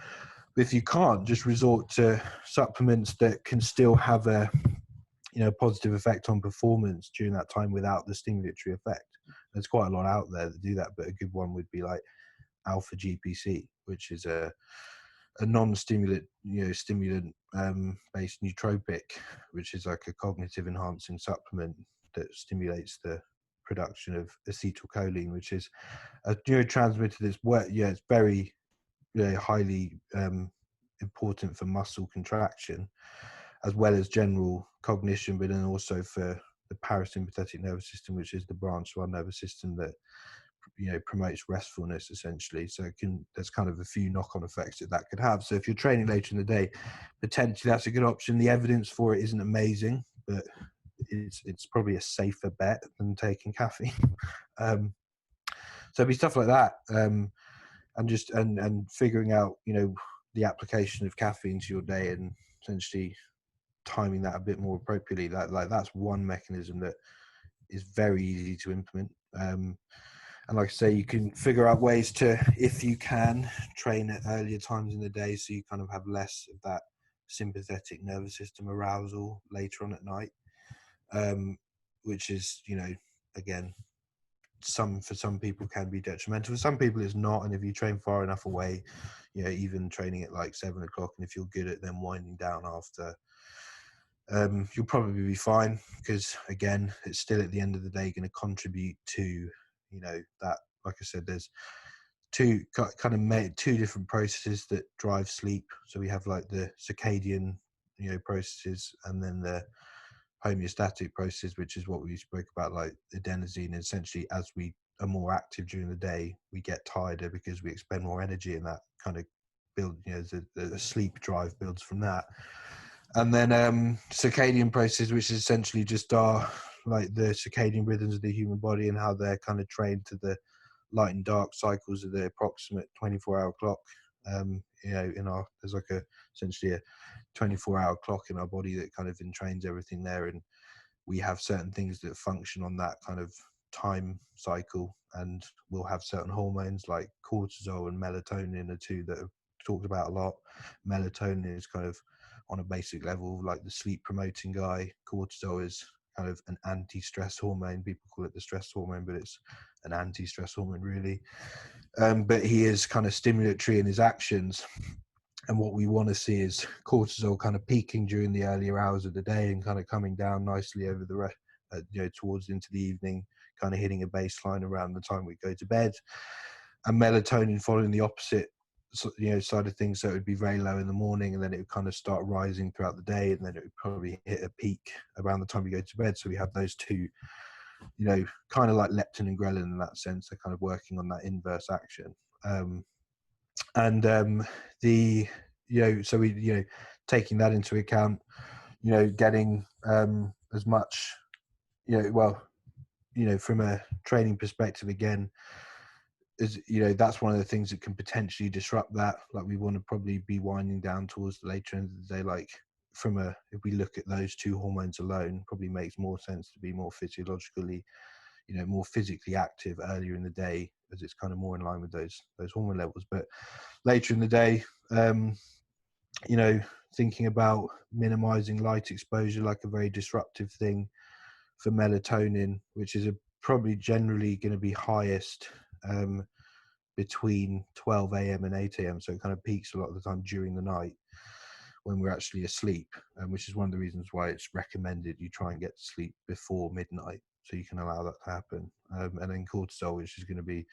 But if you can't, just resort to supplements that can still have a, you know, positive effect on performance during that time without the stimulatory effect. There's quite a lot out there that do that, but a good one would be like alpha GPC, which is a non-stimulant, you know, stimulant based nootropic, which is like a cognitive enhancing supplement that stimulates the production of acetylcholine, which is a neurotransmitter that's it's very, very highly important for muscle contraction as well as general cognition, but then also for the parasympathetic nervous system, which is the branch of our nervous system that, you know, promotes restfulness essentially. So there's kind of a few knock-on effects that could have. So if you're training later in the day, potentially that's a good option. The evidence for it isn't amazing, but it's probably a safer bet than taking caffeine. So it'd be stuff like that, and just and figuring out, you know, the application of caffeine to your day and essentially timing that a bit more appropriately. Like that's one mechanism that is very easy to implement. And like I say, you can figure out ways to, if you can, train at earlier times in the day, so you kind of have less of that sympathetic nervous system arousal later on at night, which is, you know, again, for some people can be detrimental. For some people it's not, and if you train far enough away, you know, even training at like 7 o'clock, and if you're good at then winding down after, you'll probably be fine, because again, it's still at the end of the day going to contribute to, you know, that, like I said, there's two different processes that drive sleep. So we have like the circadian, you know, processes, and then the homeostatic process, which is what we spoke about, like adenosine. Essentially, as we are more active during the day, we get tireder because we expend more energy, and that kind of build, you know, the sleep drive builds from that. And then circadian process, which is essentially just our, like the circadian rhythms of the human body and how they're kind of trained to the light and dark cycles of the approximate 24-hour clock. You know, there's like essentially a 24-hour clock in our body that kind of entrains everything there, and we have certain things that function on that kind of time cycle, and we'll have certain hormones like cortisol and melatonin are two that are talked about a lot. Melatonin is kind of on a basic level like the sleep promoting guy. Cortisol is kind of an anti-stress hormone. People call it the stress hormone, but it's an anti-stress hormone really. But he is kind of stimulatory in his actions, and what we want to see is cortisol kind of peaking during the earlier hours of the day and kind of coming down nicely over the rest, you know, towards into the evening, kind of hitting a baseline around the time we go to bed, and melatonin following the opposite, you know, side of things. So it would be very low in the morning, and then it would kind of start rising throughout the day, and then it would probably hit a peak around the time we go to bed. So we have those two, you know, kind of like leptin and ghrelin in that sense. They're kind of working on that inverse action. The, you know, so we, you know, taking that into account, you know, getting as much, you know, well, you know, from a training perspective, again, is, you know, that's one of the things that can potentially disrupt that. Like we want to probably be winding down towards the later end of the day, like if we look at those two hormones alone, probably makes more sense to be more physiologically, more physically active earlier in the day, as it's kind of more in line with those hormone levels. But later in the day, thinking about minimizing light exposure, like a very disruptive thing for melatonin, which is probably generally going to be highest between 12 a.m. and 8 a.m. So it kind of peaks a lot of the time during the night when we're actually asleep, which is one of the reasons why it's recommended you try and get to sleep before midnight, so you can allow that to happen. And then cortisol, which is going to be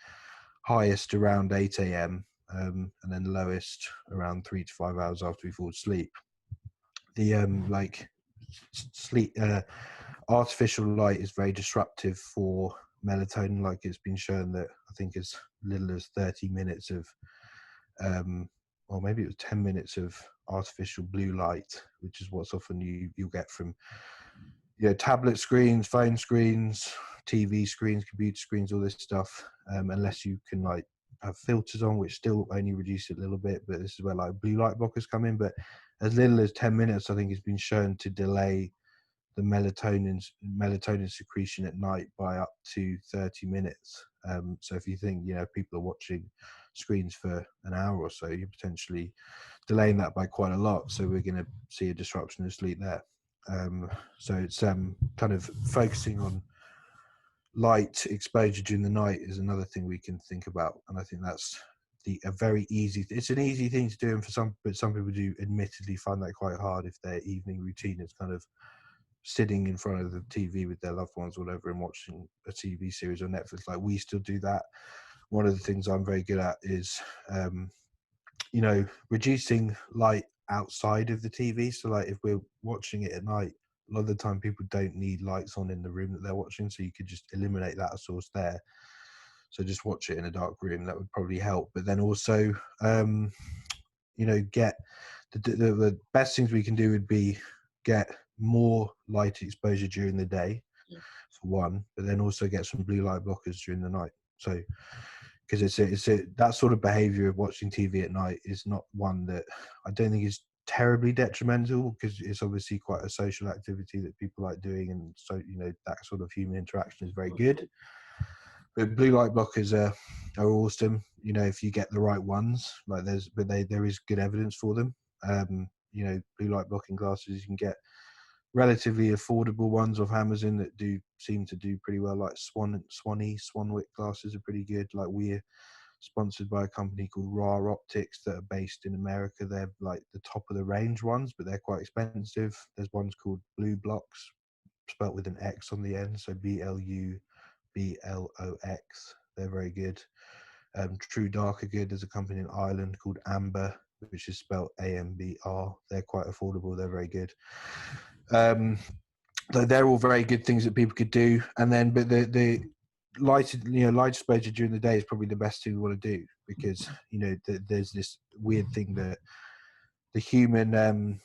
highest around 8 a.m. And then lowest around 3 to 5 hours after we fall asleep. The sleep artificial light is very disruptive for melatonin. Like, it's been shown that I think as little as 30 minutes of or maybe it was 10 minutes of artificial blue light, which is what's often you'll get from tablet screens, phone screens, TV screens, computer screens, all this stuff, unless you can like have filters on, which still only reduce it a little bit. But this is where like blue light blockers come in. But as little as 10 minutes, I think, has been shown to delay the melatonin secretion at night by up to 30 minutes. So if you think, people are watching screens for an hour or so, you're potentially delaying that by quite a lot. So we're going to see a disruption of sleep there. So it's kind of focusing on light exposure during the night is another thing we can think about. And I think that's it's an easy thing to do, and but some people do admittedly find that quite hard if their evening routine is kind of sitting in front of the TV with their loved ones or whatever and watching a TV series on Netflix. Like, we still do that. One of the things I'm very good at is, reducing light outside of the TV. So like if we're watching it at night, a lot of the time people don't need lights on in the room that they're watching. So you could just eliminate that source there. So just watch it in a dark room. That would probably help. But then also, get the best things we can do would be get more light exposure during the day, for one, but then also get some blue light blockers during the night. So, because that sort of behavior of watching TV at night is not one that I don't think is terribly detrimental, because it's obviously quite a social activity that people like doing, and so that sort of human interaction is very good. But blue light blockers are awesome, if you get the right ones. Like there is good evidence for them. Blue light blocking glasses, you can get relatively affordable ones off Amazon that do seem to do pretty well. Like Swanwick glasses are pretty good. Like, we're sponsored by a company called Raw Optics that are based in America. They're like the top of the range ones, but they're quite expensive. There's ones called Blue Blocks, spelt with an X on the end, so BLUBLOX. They're very good. True Dark are good. There's a company in Ireland called Amber, which is spelled AMBR. They're quite affordable. They're very good. They're all very good things that people could do. And then, but the light exposure during the day is probably the best thing we want to do, because there's this weird thing that the human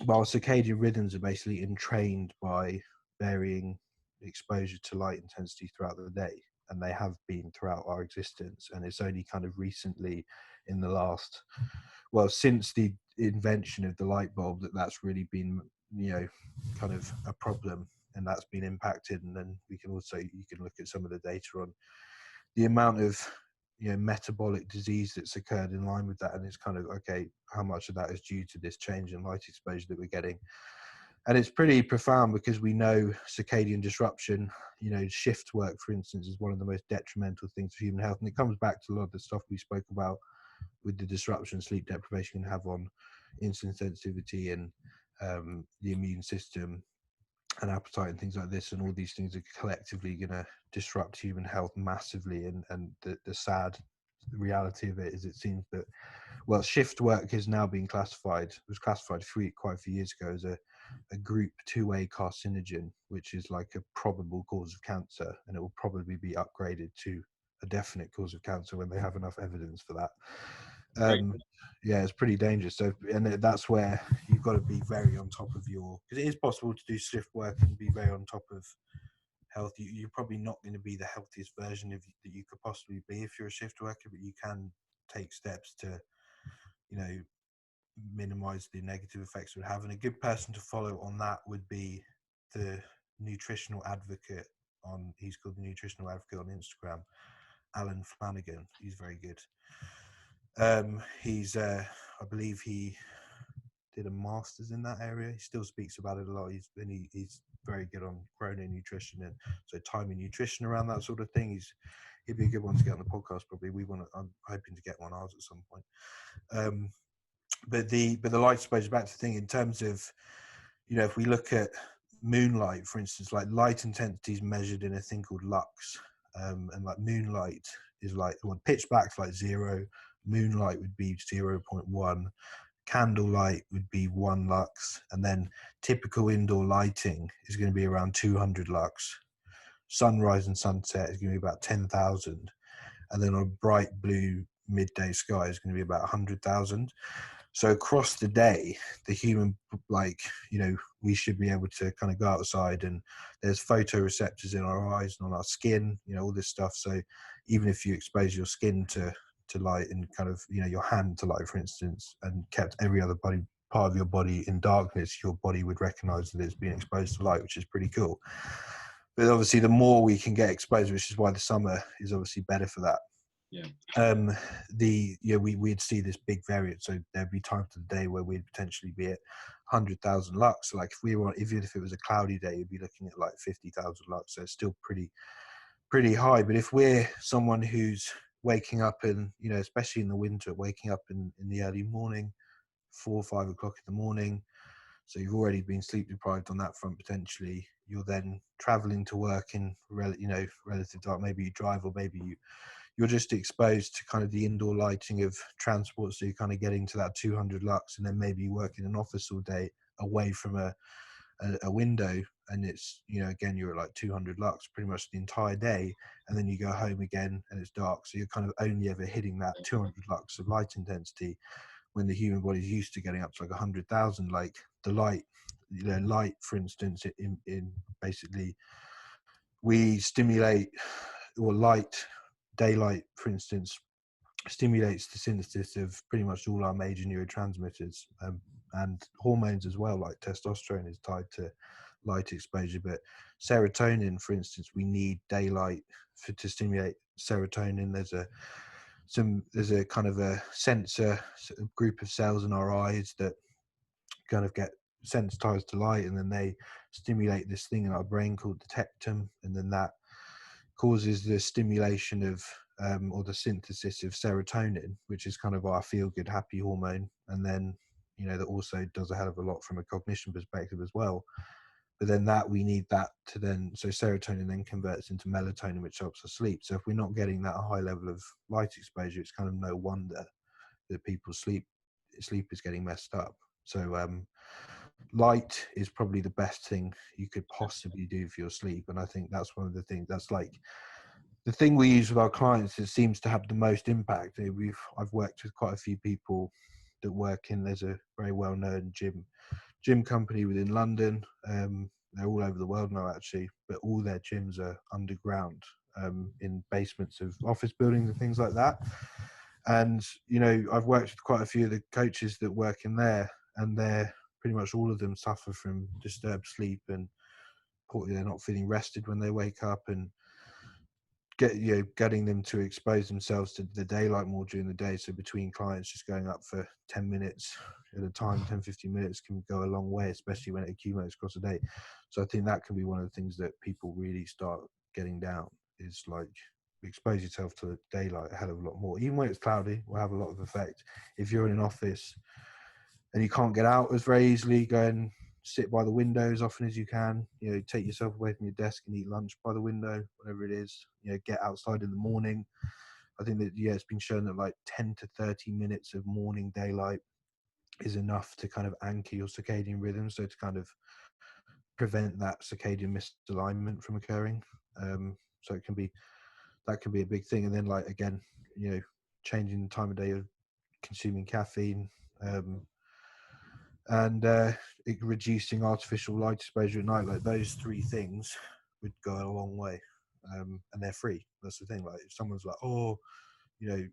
circadian rhythms are basically entrained by varying exposure to light intensity throughout the day, and they have been throughout our existence. And it's only kind of recently, in the last, since the invention of the light bulb, that's really been kind of a problem, and that's been impacted. And then you can look at some of the data on the amount of metabolic disease that's occurred in line with that, and it's kind of, okay, how much of that is due to this change in light exposure that we're getting? And it's pretty profound, because we know circadian disruption, shift work, for instance, is one of the most detrimental things for human health. And it comes back to a lot of the stuff we spoke about with the disruption sleep deprivation can have on insulin sensitivity and the immune system and appetite and things like this. And all these things are collectively going to disrupt human health massively. And the sad reality of it is, it seems that, shift work has now been classified, was classified quite a few years ago as a group 2A carcinogen, which is like a probable cause of cancer, and it will probably be upgraded to a definite cause of cancer when they have enough evidence for that. Yeah, it's pretty dangerous. So, and that's where you've got to be very on top of because it is possible to do shift work and be very on top of health. You're probably not going to be the healthiest version that you could possibly be if you're a shift worker, but you can take steps to, minimize the negative effects it would have. And a good person to follow on that would be the nutritional advocate he's called the Nutritional Advocate on Instagram, Alan Flanagan. He's very good. I believe he did a master's in that area. He still speaks about it a lot. He's very good on chrononutrition and so timing nutrition around that sort of thing. He'd be a good one to get on the podcast. Probably I'm hoping to get one ours at some point. But the light exposure, back to the thing in terms of, if we look at moonlight, for instance, like light intensity is measured in a thing called lux, and like moonlight is like, when pitch black's like 0, moonlight would be 0.1, candlelight would be 1 lux, and then typical indoor lighting is going to be around 200 lux. Sunrise and sunset is going to be about 10,000, and then on a bright blue midday sky is going to be about 100,000. So across the day, the human, we should be able to kind of go outside, and there's photoreceptors in our eyes and on our skin, all this stuff. So even if you expose your skin to light and kind of, your hand to light, for instance, and kept every other part of your body in darkness, your body would recognize that it's being exposed to light, which is pretty cool. But obviously the more we can get exposed, which is why the summer is obviously better for that. Yeah. We'd see this big variance. So there'd be times of the day where we'd potentially be at 100,000 lux. So like even if it was a cloudy day, you'd be looking at like 50,000 lux. So it's still pretty high. But if we're someone who's waking up and, especially in the winter, waking up in the early morning, 4 or 5 o'clock in the morning, so you've already been sleep deprived on that front potentially. You're then traveling to work in relative dark. Maybe you drive, or maybe you're just exposed to kind of the indoor lighting of transport. So you're kind of getting to that 200 lux, and then maybe you work in an office all day away from a window, and it's, again, you're at like 200 lux pretty much the entire day, and then you go home again and it's dark. So you're kind of only ever hitting that 200 lux of light intensity, when the human body is used to getting up to like 100,000. Like the light, light, for instance, in basically we stimulate, or daylight, for instance, stimulates the synthesis of pretty much all our major neurotransmitters, and hormones as well. Like testosterone is tied to light exposure, but serotonin, for instance, we need daylight to stimulate serotonin. There's a kind of a sensor group of cells in our eyes that kind of get sensitized to light, and then they stimulate this thing in our brain called the tectum, and then that causes the stimulation of or the synthesis of serotonin, which is kind of our feel-good, happy hormone. And then, that also does a hell of a lot from a cognition perspective as well. But then we need that so serotonin then converts into melatonin, which helps us sleep. So if we're not getting that high level of light exposure, it's kind of no wonder that people's sleep is getting messed up. So light is probably the best thing you could possibly do for your sleep. And I think that's one of the things that's like the thing we use with our clients that seems to have the most impact. I've worked with quite a few people that work in, there's a very well-known gym company within London. They're all over the world now, actually, but all their gyms are underground, in basements of office buildings and things like that. And, I've worked with quite a few of the coaches that work in there, and they're pretty much all of them suffer from disturbed sleep, and they're not feeling rested when they wake up, and getting them to expose themselves to the daylight more during the day. So between clients, just going up for 10 minutes at a time, 10, 15 minutes can go a long way, especially when it accumulates across the day. So I think that can be one of the things that people really start getting down, is like expose yourself to the daylight a hell of a lot more. Even when it's cloudy, will have a lot of effect. If you're in an office and you can't get out as very easily, go and sit by the window as often as you can. Take yourself away from your desk and eat lunch by the window, whatever it is. Get outside in the morning. I think that, it's been shown that like 10 to 30 minutes of morning daylight is enough to kind of anchor your circadian rhythm, so to kind of prevent that circadian misalignment from occurring. So that can be a big thing. And then, like, again, changing the time of day of consuming caffeine, and reducing artificial light exposure at night, like those 3 things would go a long way. And they're free. That's the thing. Like, if someone's like, oh, I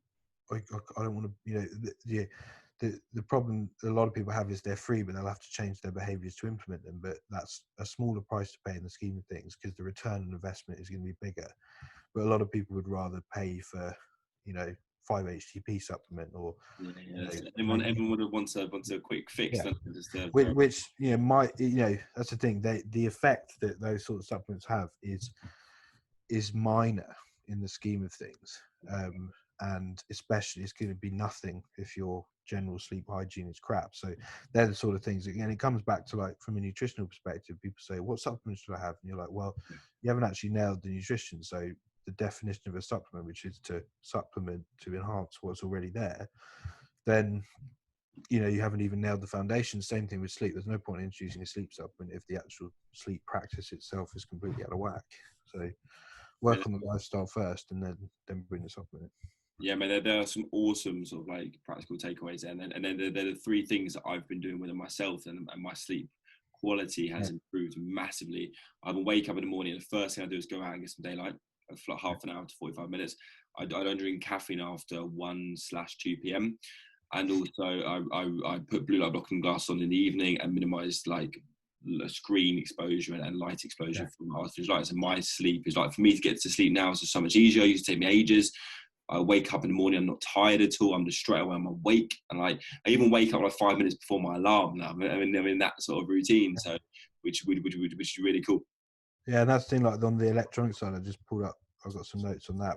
don't want to, the problem a lot of people have is they're free, but they'll have to change their behaviors to implement them. But that's a smaller price to pay in the scheme of things, because the return on investment is going to be bigger. But a lot of people would rather pay for, 5-HTP supplement, or Yeah, you know, everyone would want a quick fix. yeah, Just which might, that's the thing. The effect that those sort of supplements have is minor in the scheme of things, and especially it's going to be nothing if your general sleep hygiene is crap. So they're the sort of things. Again, it comes back to, like, from a nutritional perspective, people say, what supplements do I have? And you're like, well, you haven't actually nailed the nutrition. So the definition of a supplement, which is to supplement to enhance what's already there, then you haven't even nailed the foundation. Same thing with sleep. There's no point in introducing a sleep supplement if the actual sleep practice itself is completely out of whack. So work on the lifestyle first, and then bring the supplement in. Yeah, man, there are some awesome sort of like practical takeaways there. And then there are the three things that I've been doing with myself, and my sleep quality has improved massively. I will wake up in the morning, and the first thing I do is go out and get some daylight for like half an hour to 45 minutes. I don't drink caffeine after 1/2 p.m. And also I put blue light blocking glasses on in the evening and minimize like screen exposure and light exposure from artificial light. So my sleep is like, for me to get to sleep now is just so much easier. It used to take me ages. I wake up in the morning, I'm not tired at all. I'm just straight away, I'm awake. And like, I even wake up like 5 minutes before my alarm now. I'm in that sort of routine. So, which is really cool. Yeah, and that's the thing, like on the electronic side, I just pulled up, I've got some notes on that,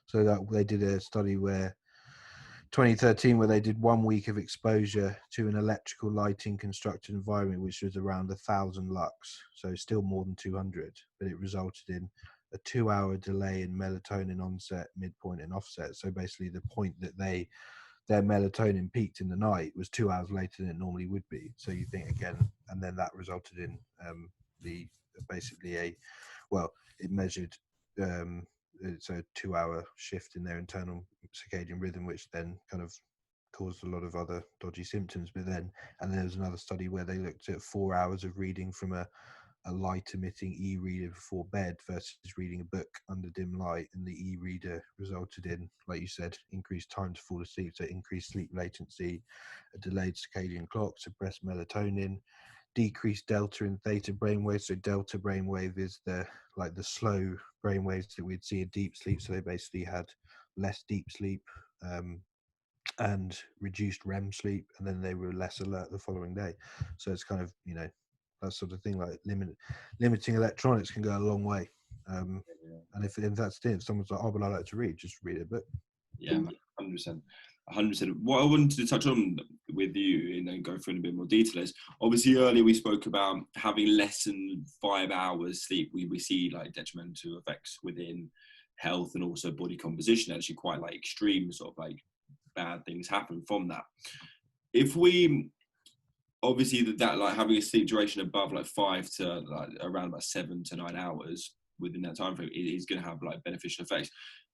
so that they did a study 2013, where they did 1 week of exposure to an electrical lighting constructed environment, which was around 1,000 lux. So still more than 200, but it resulted in a 2-hour delay in melatonin onset, midpoint, and offset. So basically the point that their melatonin peaked in the night was 2 hours later than it normally would be. So you think again, and then that resulted in it measured it's a 2-hour shift in their internal circadian rhythm, which then kind of caused a lot of other dodgy symptoms. And then there was another study where they looked at 4 hours of reading from a light emitting e-reader before bed versus reading a book under dim light, and the e-reader resulted in, like you said, increased time to fall asleep, so increased sleep latency, a delayed circadian clock, suppressed melatonin, decreased delta and theta brainwaves. So delta brainwave is the slow brainwaves that we'd see in deep sleep, so they basically had less deep sleep and reduced REM sleep, and then they were less alert the following day. So it's kind of, that sort of thing, like limiting electronics can go a long way. And if that's it, if someone's like, oh, but I like to read, just read a book. Yeah, 100%. 100%. What I wanted to touch on with you and then go through in a bit more detail is, obviously earlier we spoke about having less than 5 hours sleep. We see like detrimental effects within health and also body composition, actually quite like extreme sort of like bad things happen from that. If we obviously that like having a sleep duration above like 5 to like around about 7 to 9 hours within that time frame is going to have like beneficial effects.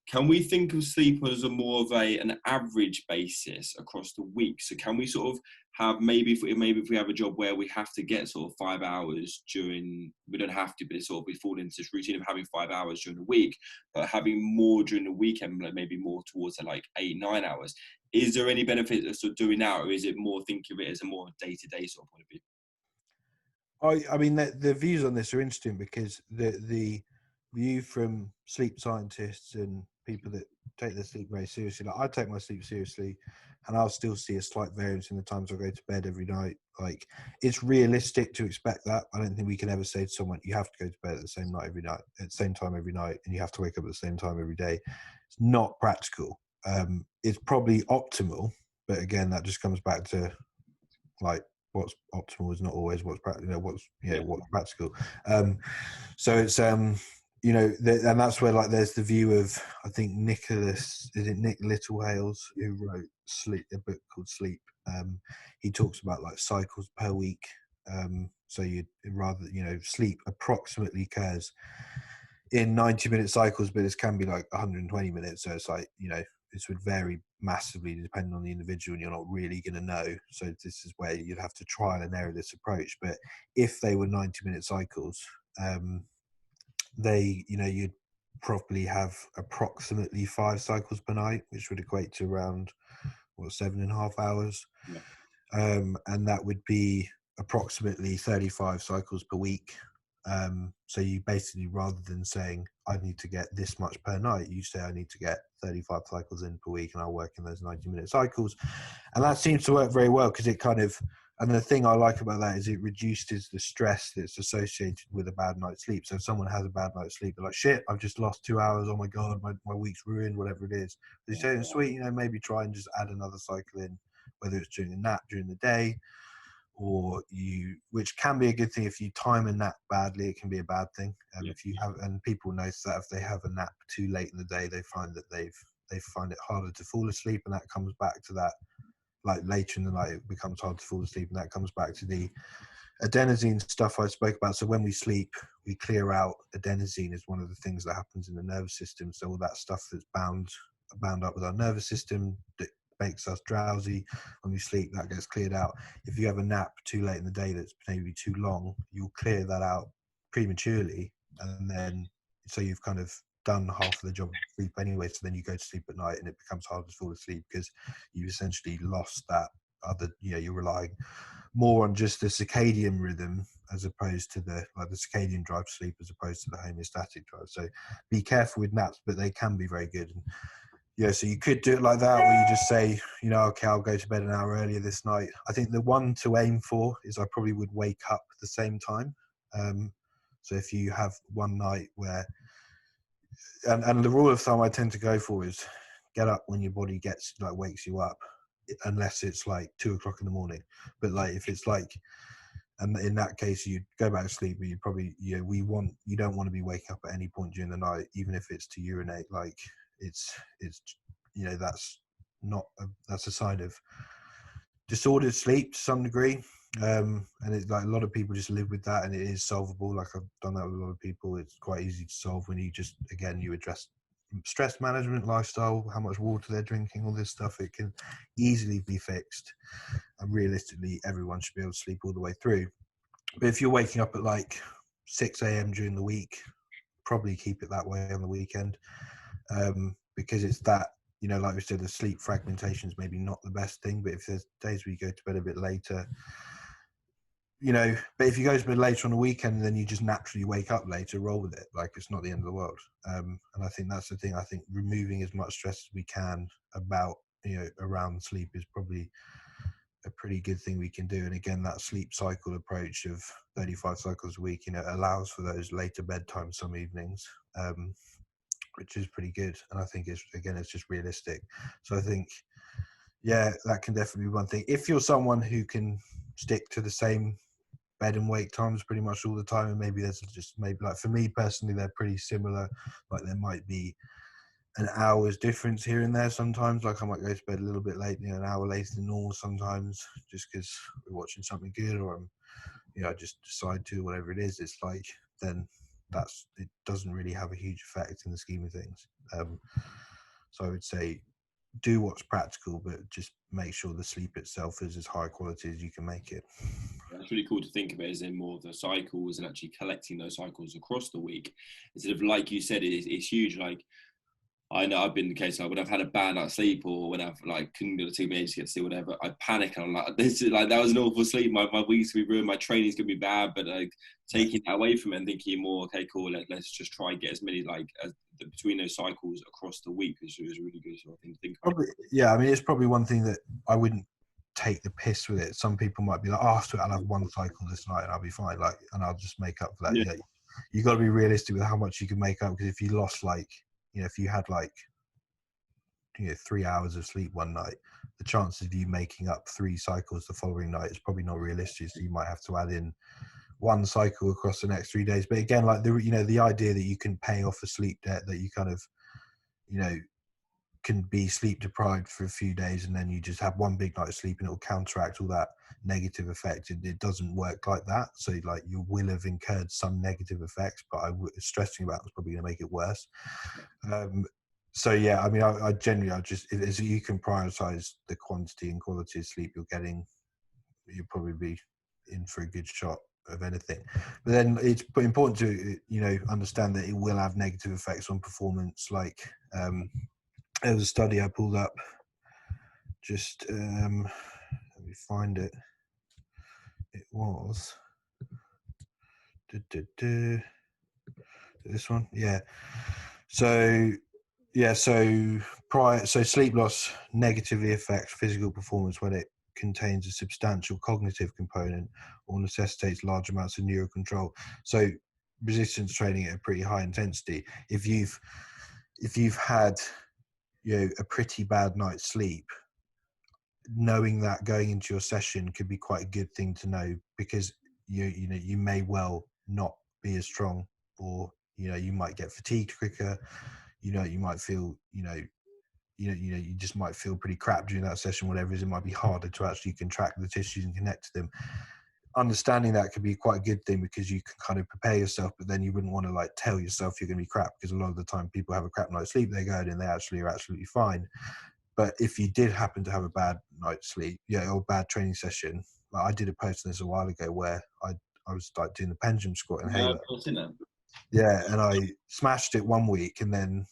Can we think of sleep as a more of an average basis across the week? So can we sort of have maybe if we have a job where we have to get sort of 5 hours during, we don't have to, but sort of we fall into this routine of having 5 hours during the week, but having more during the weekend, like maybe more towards like 8-9 hours. Is there any benefit of sort of doing that, or is it more think of it as a more day-to-day sort of point of view? I mean, the views on this are interesting, because the view from sleep scientists and people that take their sleep very seriously, like I take my sleep seriously, and I'll still see a slight variance in the times I go to bed every night. Like, it's realistic to expect that. I don't think we can ever say to someone, you have to go to bed at the same night every night, at the same time every night, and you have to wake up at the same time every day. It's not practical. It's probably optimal, but again, that just comes back to like, what's optimal is not always what's practical. What's practical. So it's and that's where, like, there's the view of, I think Nick Littlehales, who wrote a book called Sleep. He talks about like cycles per week. So you'd rather, sleep approximately occurs in 90-minute cycles, but this can be like 120 minutes. So it's like, this would vary massively depending on the individual, and you're not really going to know. So this is where you'd have to trial and error this approach. But if they were 90-minute cycles, you'd probably have approximately 5 cycles per night, which would equate to around 7.5 hours. Yeah. And that would be approximately 35 cycles per week. So you basically, rather than saying I need to get this much per night, you say I need to get 35 cycles in per week, and I'll work in those 90-minute cycles. And that seems to work very well, because it kind of, and the thing I like about that is it reduces the stress that's associated with a bad night's sleep. So if someone has a bad night's sleep, they're like, shit, I've just lost 2 hours. Oh my God, my week's ruined, whatever it is. They say, sweet, maybe try and just add another cycle in, whether it's during a nap during the day, or which can be a good thing. If you time a nap badly, it can be a bad thing. If you have, and people notice that if they have a nap too late in the day, they find that they find it harder to fall asleep, and that comes back to that, like later in the night, it becomes hard to fall asleep, and that comes back to the adenosine stuff I spoke about. So when we sleep, we clear out. Adenosine is one of the things that happens in the nervous system. So all that stuff that's bound up with our nervous system that makes us drowsy when we sleep, that gets cleared out. If you have a nap too late in the day that's maybe too long, you'll clear that out prematurely, and then so you've kind of done half of the job of sleep anyway. So then you go to sleep at night, and it becomes harder to fall asleep because you've essentially lost that other. You're relying more on just the circadian rhythm as opposed to the circadian drive sleep, as opposed to the homeostatic drive. So be careful with naps, but they can be very good. And so you could do it like that, or you just say, okay, I'll go to bed an hour earlier this night. I think the one to aim for is I probably would wake up at the same time. So if you have one night where, and the rule of thumb I tend to go for is get up when your body wakes you up, unless it's like 2 o'clock in the morning. But if it's and in that case, you go back to sleep, but you probably, you don't want to be waking up at any point during the night, even if it's to urinate. It's that's a sign of disordered sleep to some degree. And it's a lot of people just live with that, and it is solvable. I've done that with a lot of people. It's quite easy to solve when you just, again, you address stress management, lifestyle, how much water they're drinking, all this stuff. It can easily be fixed, and realistically everyone should be able to sleep all the way through. But if you're waking up at 6 a.m. during the week, probably keep it that way on the weekend, because it's that, like we said, the sleep fragmentation is maybe not the best thing. But if there's days where you go to bed a bit later, but if you go to bed later on the weekend, then you just naturally wake up later, roll with it. It's not the end of the world. And I think that's the thing. I think removing as much stress as we can about, around sleep is probably a pretty good thing we can do. And again, that sleep cycle approach of 35 cycles a week, allows for those later bedtime some evenings, which is pretty good. And I think it's just realistic. So I think, that can definitely be one thing. If you're someone who can stick to the same bed and wake times pretty much all the time, and maybe there's just for me personally, they're pretty similar. There might be an hour's difference here and there sometimes. I might go to bed a little bit late, an hour later than normal sometimes, just because we're watching something good, or I just decide to, whatever it is. It's then it doesn't really have a huge effect in the scheme of things. So I would say do what's practical, but just make sure the sleep itself is as high quality as you can make it. It's really cool to think about, is in more of the cycles and actually collecting those cycles across the week, instead of, like you said, it's huge. I know I've been the case, when I've had a bad night's sleep, or when I've couldn't go to sleep, age to get to sleep, whatever, I panic, and I'm like, this is that was an awful sleep. My week's gonna be ruined, my training's gonna be bad. But taking that away from it and thinking more, okay, cool, let's just try and get as many between those cycles across the week, which is really good sort of thing to think about. Probably, yeah. I mean, it's probably one thing that I wouldn't take the piss with it. Some people might be like, oh, I'll have one cycle this night and I'll be fine, and I'll just make up for that. Yeah. You got to be realistic with how much you can make up, because if you lost if you had 3 hours of sleep one night, the chances of you making up 3 cycles the following night is probably not realistic. So you might have to add in one cycle across the next 3 days. But again, the idea that you can pay off a sleep debt, that you kind of can be sleep deprived for a few days, and then you just have one big night of sleep and it'll counteract all that negative effect. It doesn't work like that. So you will have incurred some negative effects, but stressing about it's probably going to make it worse. So yeah, I mean, I generally, as you can prioritize the quantity and quality of sleep you're getting, you'll probably be in for a good shot of anything. But then it's important to understand that it will have negative effects on performance. There was a study I pulled up just let me find it. It was this one, yeah. So sleep loss negatively affects physical performance when it contains a substantial cognitive component or necessitates large amounts of neural control. So resistance training at a pretty high intensity, if you've had a pretty bad night's sleep, knowing that going into your session could be quite a good thing to know, because you may well not be as strong, or you might get fatigued quicker. You might feel you just might feel pretty crap during that session, whatever it is. It might be harder to actually contract the tissues and connect to them. Understanding that could be quite a good thing, because you can kind of prepare yourself, but then you wouldn't want to like tell yourself you're going to be crap, because a lot of the time people have a crap night's sleep, they go in and they actually are absolutely fine. But if you did happen to have a bad night's sleep, or bad training session, like I did a post on this a while ago where I was like doing the pendulum squat in Halo. Yeah, and I smashed it one week, and then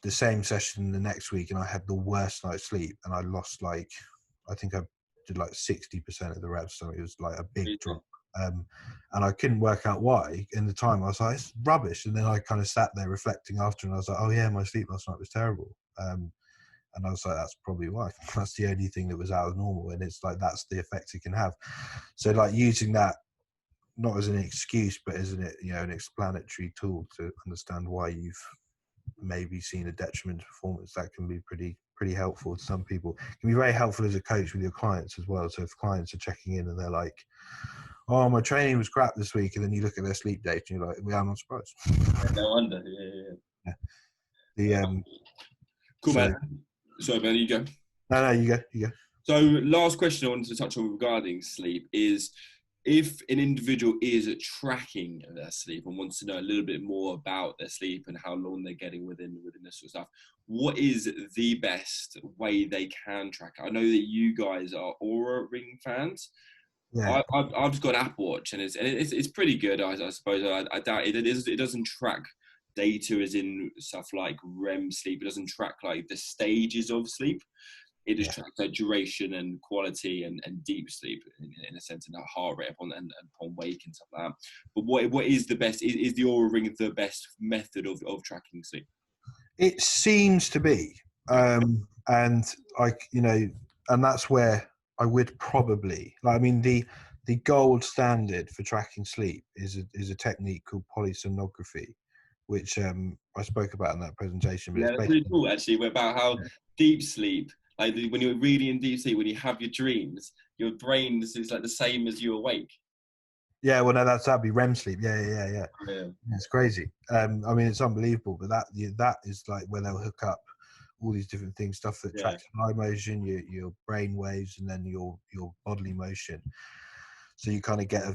the same session the next week, and I had the worst night's sleep, and I lost I think I did 60% of the reps, so it was like a big drop. And I couldn't work out why. In the time, I was like, it's rubbish. And then I kind of sat there reflecting after, and I was like, oh yeah, my sleep last night was terrible. And I was like, that's probably why. That's the only thing that was out of normal. And it's like, that's the effect it can have. So using that, not as an excuse, but as an explanatory tool to understand why you've maybe seen a detriment to performance, that can be pretty helpful to some people. It can be very helpful as a coach with your clients as well. So if clients are checking in and they're like, oh, my training was crap this week, and then you look at their sleep data and you're like, well, I'm not surprised. No wonder. Yeah. Cool, man. Sorry, man, you go. No, you go. So last question I wanted to touch on regarding sleep is, if an individual is tracking their sleep and wants to know a little bit more about their sleep and how long they're getting within this sort of stuff, what is the best way they can track it? I know that you guys are Oura Ring fans. Yeah. I've just got an Apple Watch, and it's pretty good. I suppose I doubt it. It doesn't track data as in stuff like REM sleep. It doesn't track like the stages of sleep. It just tracks like duration and quality and deep sleep in a sense, and that heart rate upon wake and stuff like that. But what is the best? Is the Oura Ring the best method of tracking sleep? It seems to be, and that's where I would probably the gold standard for tracking sleep is a technique called polysomnography, which I spoke about in that presentation. But That's really cool, actually, about how deep sleep, like when you're really in deep sleep, when you have your dreams, your brain is like the same as you awake. Yeah, well, no, that'd be REM sleep. Yeah. It's crazy. It's unbelievable. But that is like where they'll hook up all these different things, stuff that tracks eye motion, your brain waves, and then your bodily motion. So you kind of get a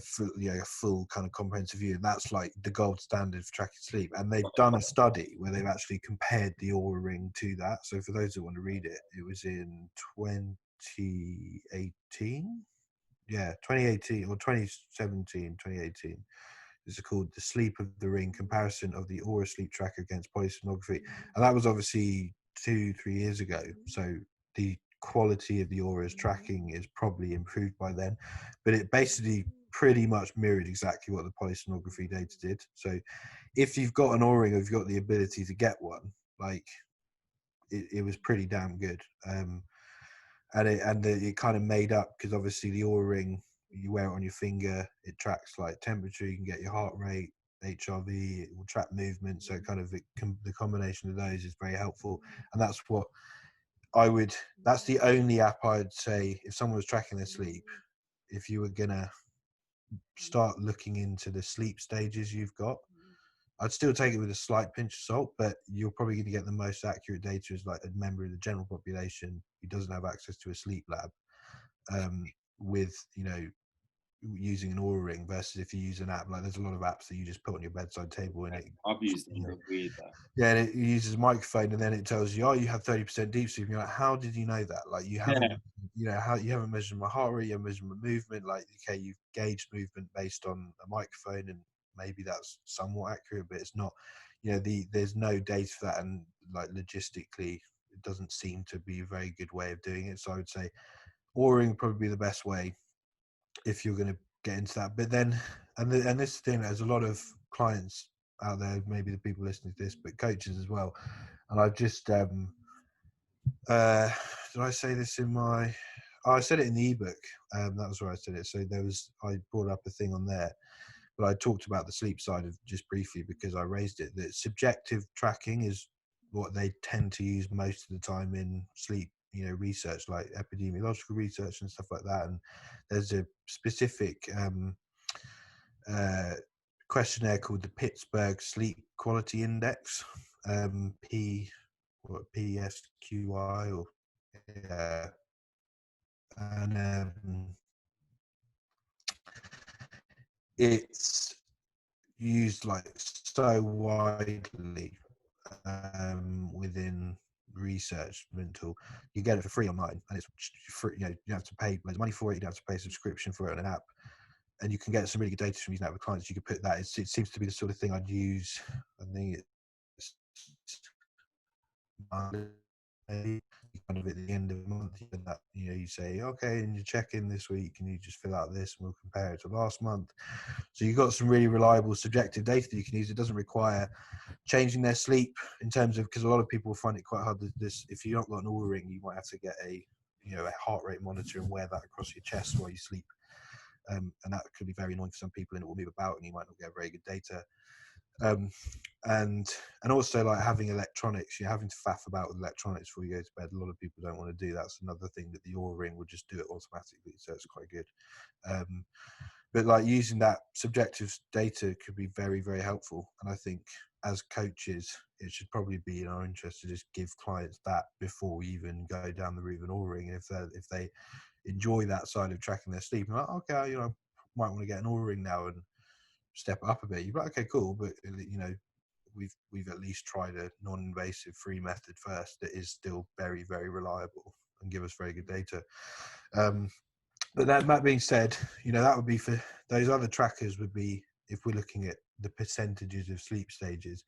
full kind of comprehensive view. And that's like the gold standard for tracking sleep. And they've done a study where they've actually compared the Oura Ring to that. So for those that want to read it, it was in 2018. Yeah, 2018 or 2017, 2018. This is called The Sleep of the Ring, Comparison of the Oura Sleep Tracker Against Polysomnography. And that was obviously 2-3 years ago. So the quality of the Aura's tracking is probably improved by then. But it basically pretty much mirrored exactly what the polysomnography data did. So if you've got an Oura Ring, or if you've got the ability to get one, like it was pretty damn good. And it kind of made up, because obviously the Oura Ring, you wear it on your finger, it tracks like temperature, you can get your heart rate, HRV, it will track movement. So kind of the combination of those is very helpful. And that's the only app I'd say, if someone was tracking their sleep, if you were gonna start looking into the sleep stages you've got, I'd still take it with a slight pinch of salt, but you're probably going to get the most accurate data as like a member of the general population who doesn't have access to a sleep lab, with using an Oura Ring, versus if you use an app. Like there's a lot of apps that you just put on your bedside table, and I've used them. They're weird, though. Yeah, and it uses a microphone, and then it tells you, oh, you have 30% deep sleep. And you're like, how did you know that? Like you haven't, how you haven't measured my heart rate, you haven't measured my movement. Like, okay, you've gauged movement based on a microphone, and maybe that's somewhat accurate, but it's not. There's no data for that, and like logistically, it doesn't seem to be a very good way of doing it. So I would say Oring would probably be the best way if you're going to get into that. But then, and this thing, there's a lot of clients out there, maybe the people listening to this, but coaches as well. And I've just, did I say this in my, I said it in the ebook. That was where I said it. So I brought up a thing on there, but I talked about the sleep side of just briefly because I raised it, that subjective tracking is what they tend to use most of the time in sleep, research, like epidemiological research and stuff like that. And there's a specific questionnaire called the Pittsburgh Sleep Quality Index, PSQI, or and it's used like so widely within research mental. You get it for free online, and it's free. You don't have to pay loads of money for it. You don't have to pay a subscription for it on an app, and you can get some really good data from using that with clients. You could put that. It seems to be the sort of thing I'd use. I think it's kind of at the end of the month, and that you say, okay, and you check in this week, and you just fill out this, and we'll compare it to last month. So you've got some really reliable subjective data that you can use. It doesn't require changing their sleep in terms of, because a lot of people find it quite hard. This, if you've not got an Oura ring, you might have to get a heart rate monitor and wear that across your chest while you sleep, and that could be very annoying for some people, and it will move about, and you might not get very good data. And also, like, having electronics, you're having to faff about with electronics before you go to bed. A lot of people don't want to do that. That's another thing that the Oura ring will just do it automatically, so it's quite good. But like, using that subjective data could be very, very helpful. And I think as coaches, it should probably be in our interest to just give clients that before we even go down the route of an Oura ring. And if they enjoy that side of tracking their sleep, and like, okay, might want to get an Oura ring now and step up a bit. You're like, okay, cool, but we've at least tried a non-invasive free method first that is still very, very reliable and give us very good data. But that being said, that would be for those other trackers. Would be, if we're looking at the percentages of sleep stages,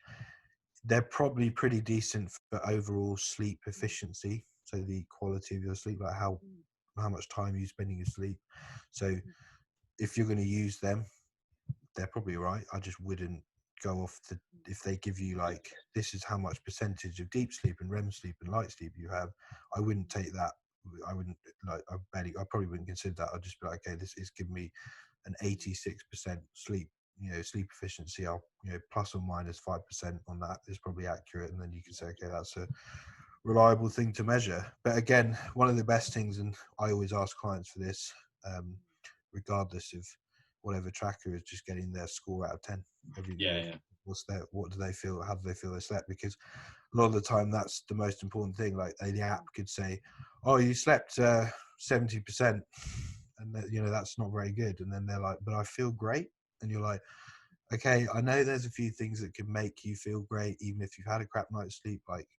they're probably pretty decent for overall sleep efficiency. So the quality of your sleep, like how much time you spending in sleep. So if you're going to use them, they're probably right. I just wouldn't go off if they give you like, this is how much percentage of deep sleep and REM sleep and light sleep you have. I wouldn't take that. I wouldn't I probably wouldn't consider that. I'd just be like, okay, this is giving me an 86% sleep, sleep efficiency. I'll, plus or minus 5% on that is probably accurate. And then you can say, okay, that's a reliable thing to measure. But again, one of the best things, and I always ask clients for this, regardless of whatever tracker, is just getting their score out of 10. What do they feel? How do they feel they slept? Because a lot of the time, that's the most important thing. Like, the app could say, "Oh, you slept 70%," and that's not very good. And then they're like, "But I feel great." And you're like, "Okay, I know there's a few things that can make you feel great, even if you've had a crap night's sleep, like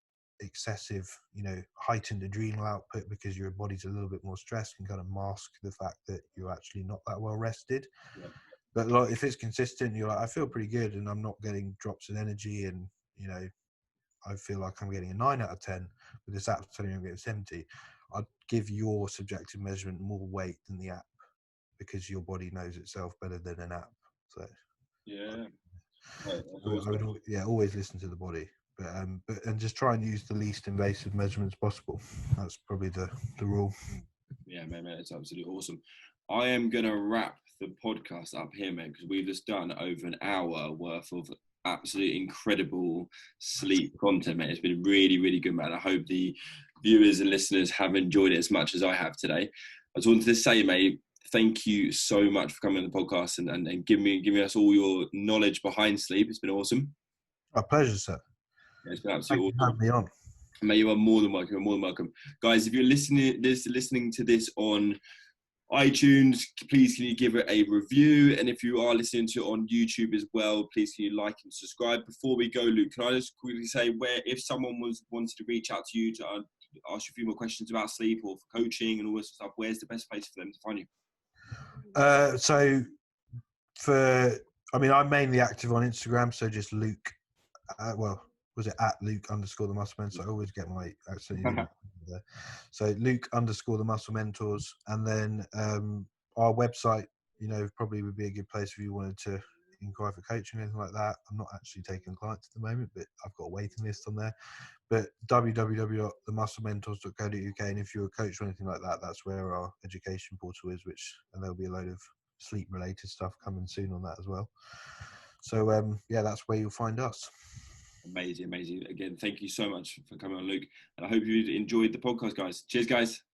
excessive, heightened adrenal output, because your body's a little bit more stressed, can kind of mask the fact that you're actually not that well rested." Yeah. But like, if it's consistent, you're like, I feel pretty good, and I'm not getting drops in energy, and I feel like I'm getting a 9 out of 10. With this app telling me I'm getting 70, I'd give your subjective measurement more weight than the app, because your body knows itself better than an app. So Yeah. I would always listen to the body, but and just try and use the least invasive measurements possible. That's probably the rule. Yeah, mate, it's absolutely awesome. I am gonna wrap the podcast up here, mate, because we've just done over an hour worth of absolutely incredible sleep content, mate. It's been really, really good, man. I hope the viewers and listeners have enjoyed it as much as I have today. I just wanted to say, mate, thank you so much for coming on the podcast and giving us all your knowledge behind sleep. It's been awesome. My pleasure, sir. Yeah, it's been absolutely awesome. Have me on. Mate, you are more than welcome. You're more than welcome, guys. If you're listening to this on iTunes, please can you give it a review? And if you are listening to it on YouTube as well, please can you like and subscribe? Before we go, Luke, can I just quickly say, where if someone wanted to reach out to you to ask you a few more questions about sleep or for coaching and all this stuff, where's the best place for them to find you? I'm mainly active on Instagram, so just Luke. was it at Luke _ the Muscle Mentors? I always get my absolutely there. So Luke _ the Muscle Mentors, and then our website, you know, probably would be a good place if you wanted to inquire for coaching or anything like that. I'm not actually taking clients at the moment, but I've got a waiting list on there. But www.themusclementors.co.uk, and if you're a coach or anything like that, that's where our education portal is, and there'll be a load of sleep related stuff coming soon on that as well. So yeah, that's where you'll find us. Amazing. Again, thank you so much for coming on, Luke, and I hope you enjoyed the podcast, guys. Cheers, guys.